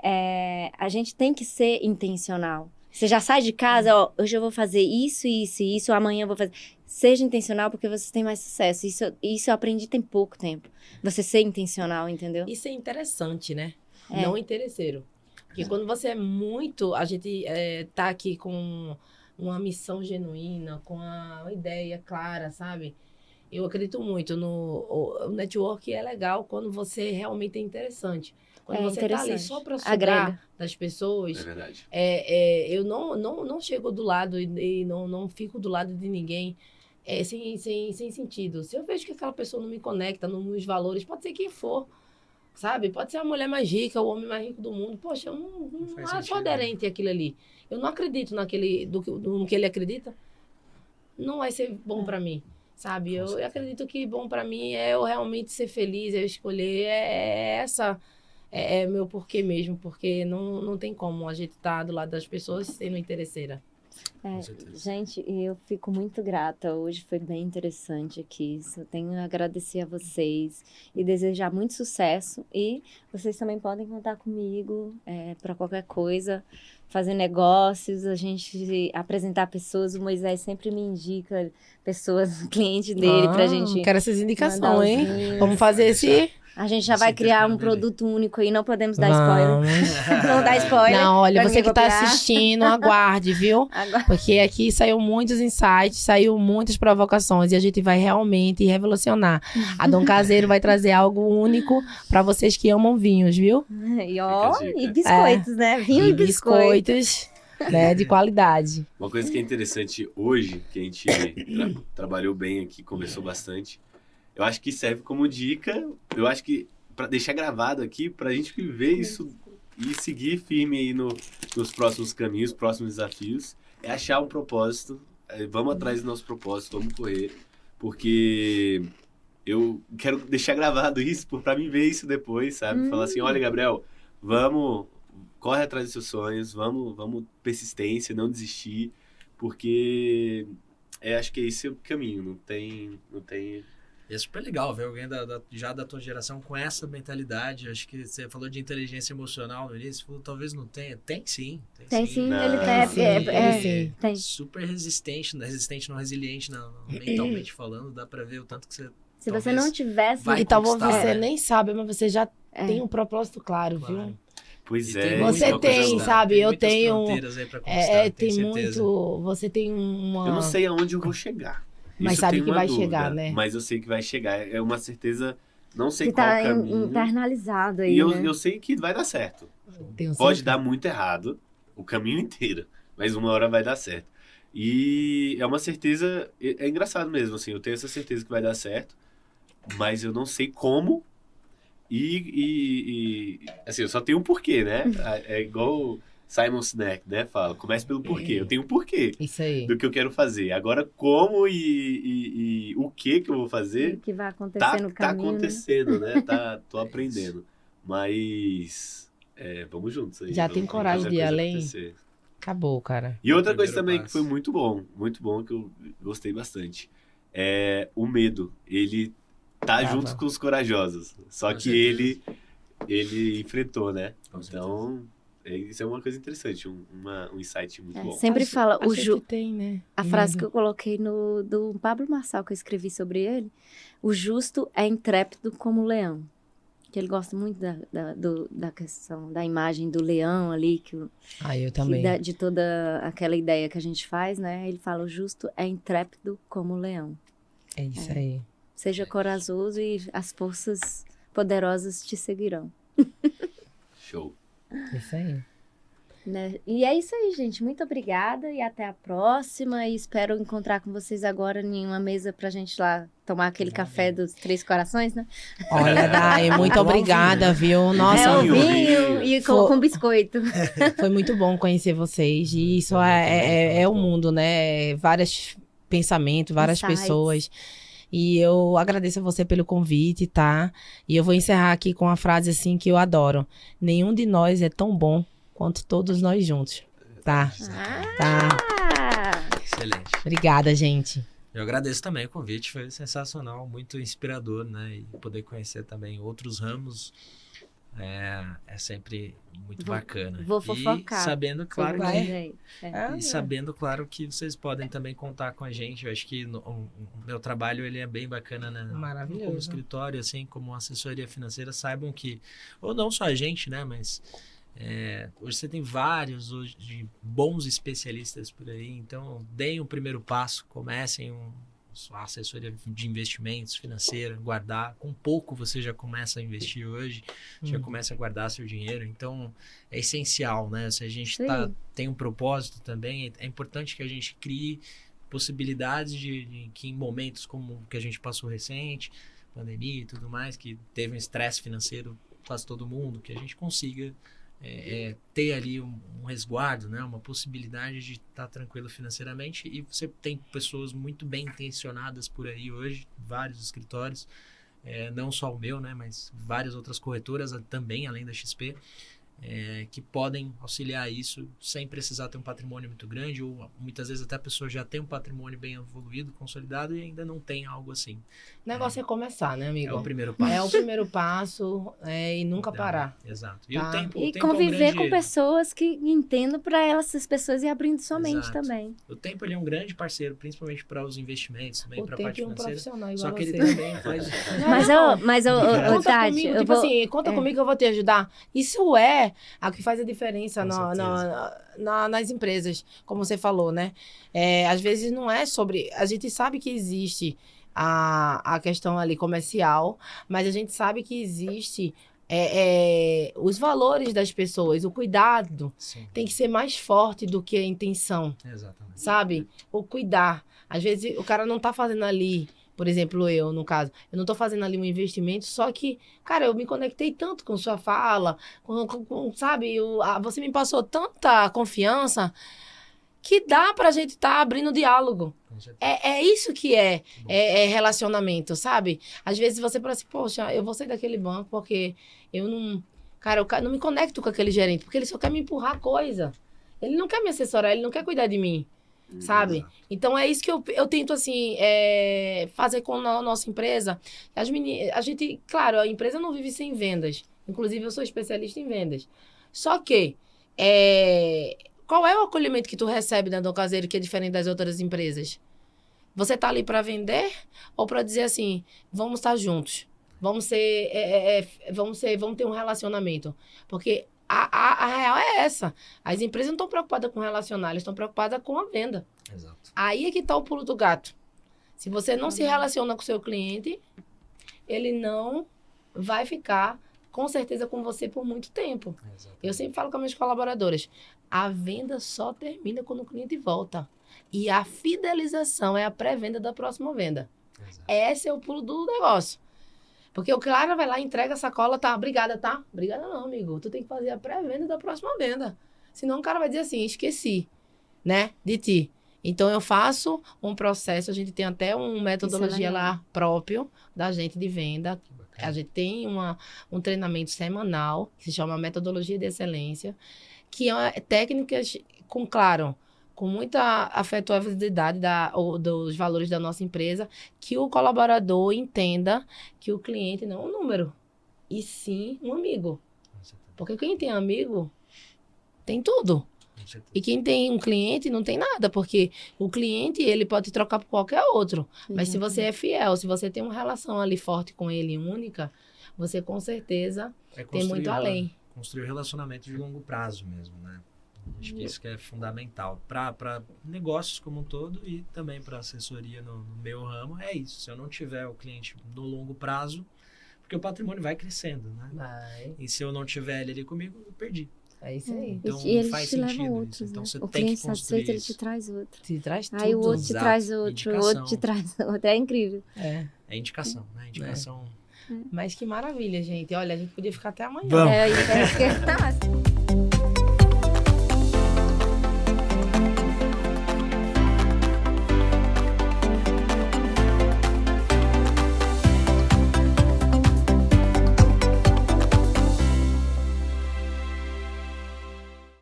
Speaker 1: a gente tem que ser intencional. Você já sai de casa, hoje eu vou fazer isso, isso e isso, amanhã eu vou fazer... Seja intencional porque você tem mais sucesso. Isso eu aprendi tem pouco tempo. Você ser intencional, entendeu?
Speaker 2: Isso é interessante, né?
Speaker 1: É.
Speaker 2: Não interesseiro. Porque quando você é muito... A gente tá aqui com uma missão genuína, com uma ideia clara, sabe? Eu acredito muito o network é legal quando você realmente é interessante. Quando
Speaker 1: É
Speaker 2: você tá ali
Speaker 1: interessante.
Speaker 2: só para
Speaker 1: Agrega.
Speaker 2: sugar das pessoas,
Speaker 4: É verdade.
Speaker 2: eu não chego do lado e não fico do lado de ninguém sem sentido. Se eu vejo que aquela pessoa não me conecta nos valores, pode ser quem for, sabe? Pode ser a mulher mais rica, o homem mais rico do mundo. Poxa, eu não
Speaker 3: faz
Speaker 2: sou
Speaker 3: sentido,
Speaker 2: aderente àquilo ali. Eu não acredito no que ele acredita. Não vai ser bom para mim, sabe? Eu acredito que bom para mim é eu realmente ser feliz, eu escolher essa... É meu porquê mesmo, porque não tem como a gente estar do lado das pessoas sendo interesseira.
Speaker 3: Com certeza.
Speaker 1: Gente, eu fico muito grata. Hoje foi bem interessante aqui. Só tenho a agradecer a vocês e desejar muito sucesso. E vocês também podem contar comigo para qualquer coisa, fazer negócios, a gente apresentar pessoas. O Moisés sempre me indica pessoas, cliente dele, pra gente.
Speaker 2: Quero essas
Speaker 1: mandar
Speaker 2: indicações,
Speaker 1: os
Speaker 2: hein?
Speaker 1: links.
Speaker 2: Vamos fazer esse...
Speaker 1: A gente já
Speaker 3: Esse
Speaker 1: vai criar um
Speaker 3: intercâmbio dele.
Speaker 1: produto único aí, não podemos dar spoiler.
Speaker 2: Vamos.
Speaker 1: Não dá spoiler.
Speaker 2: Não, olha,
Speaker 1: pra
Speaker 2: você
Speaker 1: ninguém
Speaker 2: que tá
Speaker 1: copiar.
Speaker 2: assistindo, aguarde, viu?
Speaker 1: Agora,
Speaker 2: Porque aqui saiu muitos insights, saiu muitas provocações e a gente vai realmente revolucionar. A Dom Caseiro vai trazer algo único para vocês que amam vinhos, viu?
Speaker 1: e ó,
Speaker 4: Fica a dica.
Speaker 1: e biscoitos, né? Vinho e biscoito.
Speaker 2: biscoitos, né, de qualidade.
Speaker 4: Uma coisa que é interessante hoje, que a gente trabalhou bem aqui, conversou bastante, eu acho que serve como dica, eu acho que para deixar gravado aqui, para a gente viver isso e seguir firme aí nos próximos caminhos, próximos desafios, é achar um propósito, vamos atrás do nosso propósito, vamos correr, porque eu quero deixar gravado isso para mim ver isso depois, sabe? Falar assim, olha, Gabriel, corre atrás dos seus sonhos, vamos persistência, não desistir, porque acho que esse é o caminho, não tem...
Speaker 3: E é super legal ver alguém já da tua geração com essa mentalidade. Acho que você falou de inteligência emocional no início, falou, talvez não tenha. Tem sim.
Speaker 1: Tem sim,
Speaker 4: Não,
Speaker 1: ele
Speaker 2: sim.
Speaker 1: tem.
Speaker 3: Super resistente, não resiliente, mentalmente falando. Dá pra ver o tanto que você...
Speaker 1: Se você
Speaker 3: talvez
Speaker 1: não tivesse...
Speaker 3: vai
Speaker 2: Então
Speaker 3: conquistar,
Speaker 2: você
Speaker 3: né?
Speaker 2: nem sabe, mas você já
Speaker 1: É.
Speaker 2: tem um propósito claro,
Speaker 3: Claro.
Speaker 2: viu?
Speaker 4: Pois
Speaker 3: E
Speaker 4: é.
Speaker 3: tem
Speaker 2: Você
Speaker 3: muita
Speaker 2: tem,
Speaker 3: coisa,
Speaker 2: sabe?
Speaker 3: tem
Speaker 2: Eu
Speaker 3: muitas
Speaker 2: tenho-
Speaker 3: fronteiras aí pra conquistar,
Speaker 2: Tem
Speaker 3: tenho certeza.
Speaker 2: muito... Você tem uma...
Speaker 4: Eu não sei aonde eu vou chegar.
Speaker 2: Mas
Speaker 4: Isso eu
Speaker 2: sabe
Speaker 4: tenho
Speaker 2: que
Speaker 4: uma
Speaker 2: vai
Speaker 4: dúvida,
Speaker 2: chegar, né?
Speaker 4: Mas eu sei que vai chegar. É uma certeza, não sei
Speaker 1: Que
Speaker 4: qual
Speaker 1: tá
Speaker 4: caminho.
Speaker 1: internalizado aí,
Speaker 4: E
Speaker 1: né?
Speaker 4: eu sei que vai dar certo.
Speaker 2: Tenho
Speaker 4: Pode
Speaker 2: certeza.
Speaker 4: dar muito errado o caminho inteiro, mas uma hora vai dar certo. E é uma certeza, é engraçado mesmo, assim, eu tenho essa certeza que vai dar certo, mas eu não sei como assim, eu só tenho um porquê, né? É igual Simon Sinek, né? Fala, comece pelo porquê. Eu tenho um porquê
Speaker 2: Isso aí.
Speaker 4: do que eu quero fazer. Agora, como e o que eu vou fazer,
Speaker 1: O que vai acontecer no
Speaker 4: tá
Speaker 1: caminho,
Speaker 4: acontecendo, né? Tô aprendendo. Mas, vamos juntos aí.
Speaker 2: Já
Speaker 4: vamos
Speaker 2: tem coragem
Speaker 4: fazer a
Speaker 2: de ir
Speaker 4: coisa
Speaker 2: além?
Speaker 4: acontecer.
Speaker 2: Acabou, cara.
Speaker 4: E outra
Speaker 3: O
Speaker 4: coisa
Speaker 3: primeiro
Speaker 4: também
Speaker 3: passo.
Speaker 4: que foi muito bom, que eu gostei bastante, é o medo. Ele tá
Speaker 2: Tava.
Speaker 4: junto com os corajosos. Só
Speaker 3: Com
Speaker 4: que
Speaker 3: certeza.
Speaker 4: ele enfrentou, né?
Speaker 3: Com
Speaker 4: Então, isso é uma coisa interessante, um insight muito bom.
Speaker 1: Sempre fala,
Speaker 2: A gente tem, né?
Speaker 1: a frase que eu coloquei do Pablo Marçal, que eu escrevi sobre ele, o justo é intrépido como o leão. Que ele gosta muito da questão da imagem do leão ali,
Speaker 2: Eu
Speaker 1: que
Speaker 2: também.
Speaker 1: de toda aquela ideia que a gente faz, né? Ele fala, o justo é intrépido como o leão.
Speaker 2: É isso aí.
Speaker 1: Seja corajoso e as forças poderosas te seguirão.
Speaker 4: Show.
Speaker 2: Isso aí.
Speaker 1: Né? E é isso aí, gente. Muito obrigada e até a próxima. E espero encontrar com vocês agora em uma mesa pra gente lá tomar aquele café dos Três Corações, né?
Speaker 2: Olha, Dai, muito
Speaker 3: Tomar um
Speaker 2: obrigada, viu? Nossa,
Speaker 1: o
Speaker 4: vinho,
Speaker 1: vinho e
Speaker 2: Foi-
Speaker 1: com biscoito.
Speaker 2: foi muito bom conhecer vocês. E isso é o mundo, né? Vários pensamentos, várias
Speaker 1: Insights.
Speaker 2: pessoas. E eu agradeço a você pelo convite, tá? E eu vou encerrar aqui com uma frase assim que eu adoro. Nenhum de nós é tão bom quanto todos nós juntos. Tá? Tá.
Speaker 3: Excelente.
Speaker 2: Obrigada, gente.
Speaker 3: Eu agradeço também o convite, foi sensacional, muito inspirador, né? E poder conhecer também outros ramos é sempre muito bacana.
Speaker 1: vou fofocar.
Speaker 3: E sabendo, claro,
Speaker 1: Todo
Speaker 2: vai.
Speaker 1: mundo aí. É.
Speaker 3: e sabendo, claro, que vocês podem também contar com a gente. Eu acho que o meu trabalho ele é bem bacana, né?
Speaker 2: Maravilhoso.
Speaker 3: Como escritório, assim, como assessoria financeira, saibam que, ou não só a gente, né? Mas hoje você tem vários hoje, de bons especialistas por aí. Então, deem o primeiro passo, comecem sua assessoria de investimentos financeira, guardar. Com pouco você já começa a investir hoje, já começa a guardar seu dinheiro. Então, é essencial, né? Se a gente
Speaker 1: Sim.
Speaker 3: tem um propósito também, é importante que a gente crie possibilidades de que em momentos como o que a gente passou recente, pandemia e tudo mais, que teve um estresse financeiro quase todo mundo, que a gente consiga ter ali um resguardo, né? Uma possibilidade de estar tranquilo financeiramente. E você tem pessoas muito bem intencionadas por aí hoje, vários escritórios, não só o meu, né? Mas várias outras corretoras também, além da XP, que podem auxiliar isso sem precisar ter um patrimônio muito grande, ou muitas vezes até a pessoa já tem um patrimônio bem evoluído, consolidado, e ainda não tem algo assim.
Speaker 2: O negócio é começar, né, amigo?
Speaker 3: É o primeiro passo.
Speaker 2: É o primeiro passo e nunca
Speaker 3: Não,
Speaker 2: parar.
Speaker 3: Exato. E
Speaker 2: Tá.
Speaker 3: o tempo,
Speaker 1: E
Speaker 3: o tempo é um
Speaker 1: conviver
Speaker 3: grande...
Speaker 1: com pessoas que entendam para essas pessoas e abrindo sua mente
Speaker 3: Exato.
Speaker 1: também.
Speaker 3: O tempo ele é um grande parceiro, principalmente para os investimentos, também
Speaker 2: O
Speaker 3: para a
Speaker 2: tempo
Speaker 3: parte
Speaker 2: é um
Speaker 3: financeira.
Speaker 2: profissional igual
Speaker 3: Só
Speaker 2: a
Speaker 3: que ele
Speaker 2: você.
Speaker 3: também faz...
Speaker 1: Mas,
Speaker 2: Conta
Speaker 1: Tati,
Speaker 2: comigo,
Speaker 1: eu
Speaker 2: tipo
Speaker 1: vou...
Speaker 2: assim, conta comigo que eu vou te ajudar. Isso é a que faz a diferença
Speaker 3: Com
Speaker 2: nas empresas, como você falou, né? Às vezes não é sobre... A gente sabe que existe a questão ali comercial, mas a gente sabe que existe os valores das pessoas, o cuidado
Speaker 3: Sim,
Speaker 2: tem que ser mais forte do que a intenção,
Speaker 3: exatamente.
Speaker 2: sabe? O cuidar. Às vezes o cara não tá fazendo ali, por exemplo, eu, no caso, eu não tô fazendo ali um investimento, só que, cara, eu me conectei tanto com sua fala, sabe? Você me passou tanta confiança que dá pra gente tá abrindo diálogo.
Speaker 3: Com certeza.
Speaker 2: É isso que é relacionamento, sabe? Às vezes você fala assim, poxa, eu vou sair daquele banco porque eu não... Cara, eu não me conecto com aquele gerente, porque ele só quer me empurrar coisa. Ele não quer me assessorar, ele não quer cuidar de mim, sabe?
Speaker 3: Exato.
Speaker 2: Então, é isso que eu tento, assim, fazer com a nossa empresa. A gente, claro, a empresa não vive sem vendas. Inclusive, eu sou especialista em vendas. Só que, qual é o acolhimento que tu recebe dentro do caseiro que é diferente das outras empresas? Você tá ali para vender ou para dizer assim, vamos estar juntos? Vamos ter um relacionamento? Porque a real é essa. As empresas não estão preocupadas com relacionar, elas estão preocupadas com a venda.
Speaker 3: Exato.
Speaker 2: Aí é que tá o pulo do gato. Se você não se relaciona com o seu cliente, ele não vai ficar, com certeza, com você por muito tempo.
Speaker 3: Exatamente.
Speaker 2: Eu sempre falo com as minhas colaboradoras, a venda só termina quando o cliente volta. E a fidelização é a pré-venda da próxima venda.
Speaker 3: Exato.
Speaker 2: Esse é o pulo do negócio. Porque o cara vai lá, entrega a sacola, tá, obrigada, tá? Obrigada não, amigo. Tu tem que fazer a pré-venda da próxima venda. Senão o cara vai dizer assim, esqueci, né, de ti. Então, eu faço um processo, a gente tem até uma metodologia lá próprio da gente de venda. A gente tem um treinamento semanal, que se chama Metodologia de Excelência, que é técnicas com muita afetividade dos valores da nossa empresa, que o colaborador entenda que o cliente não é um número, e sim um amigo. Porque quem tem amigo, tem tudo. E quem tem um cliente não tem nada, porque o cliente, ele pode trocar por qualquer outro. Mas se você é fiel, se você tem uma relação ali forte com ele, única, você com certeza tem muito além.
Speaker 3: Construir relacionamento de longo prazo mesmo, né? Acho que isso que é fundamental para negócios como um todo e também para assessoria no meu ramo. É isso. Se eu não tiver o cliente no longo prazo, porque o patrimônio vai crescendo, né?
Speaker 2: Vai.
Speaker 3: E se eu não tiver ele ali comigo, eu perdi.
Speaker 2: É isso aí.
Speaker 3: Então
Speaker 1: E eles
Speaker 3: faz
Speaker 1: te levam
Speaker 3: sentido
Speaker 1: outros,
Speaker 3: isso. Então
Speaker 1: né?
Speaker 3: você
Speaker 1: O
Speaker 3: tem
Speaker 1: cliente
Speaker 3: que construir
Speaker 1: satisfeito, ele
Speaker 3: isso.
Speaker 1: te traz outro.
Speaker 2: Te traz tudo.
Speaker 1: Aí o outro te
Speaker 3: Exato.
Speaker 1: traz outro, o outro te
Speaker 3: Indicação.
Speaker 1: traz outro. É incrível.
Speaker 2: É.
Speaker 3: É indicação, né? Indicação.
Speaker 2: Mas que maravilha, gente. Olha, a gente podia ficar até amanhã.
Speaker 3: Vamos.
Speaker 1: É, isso que tá massa.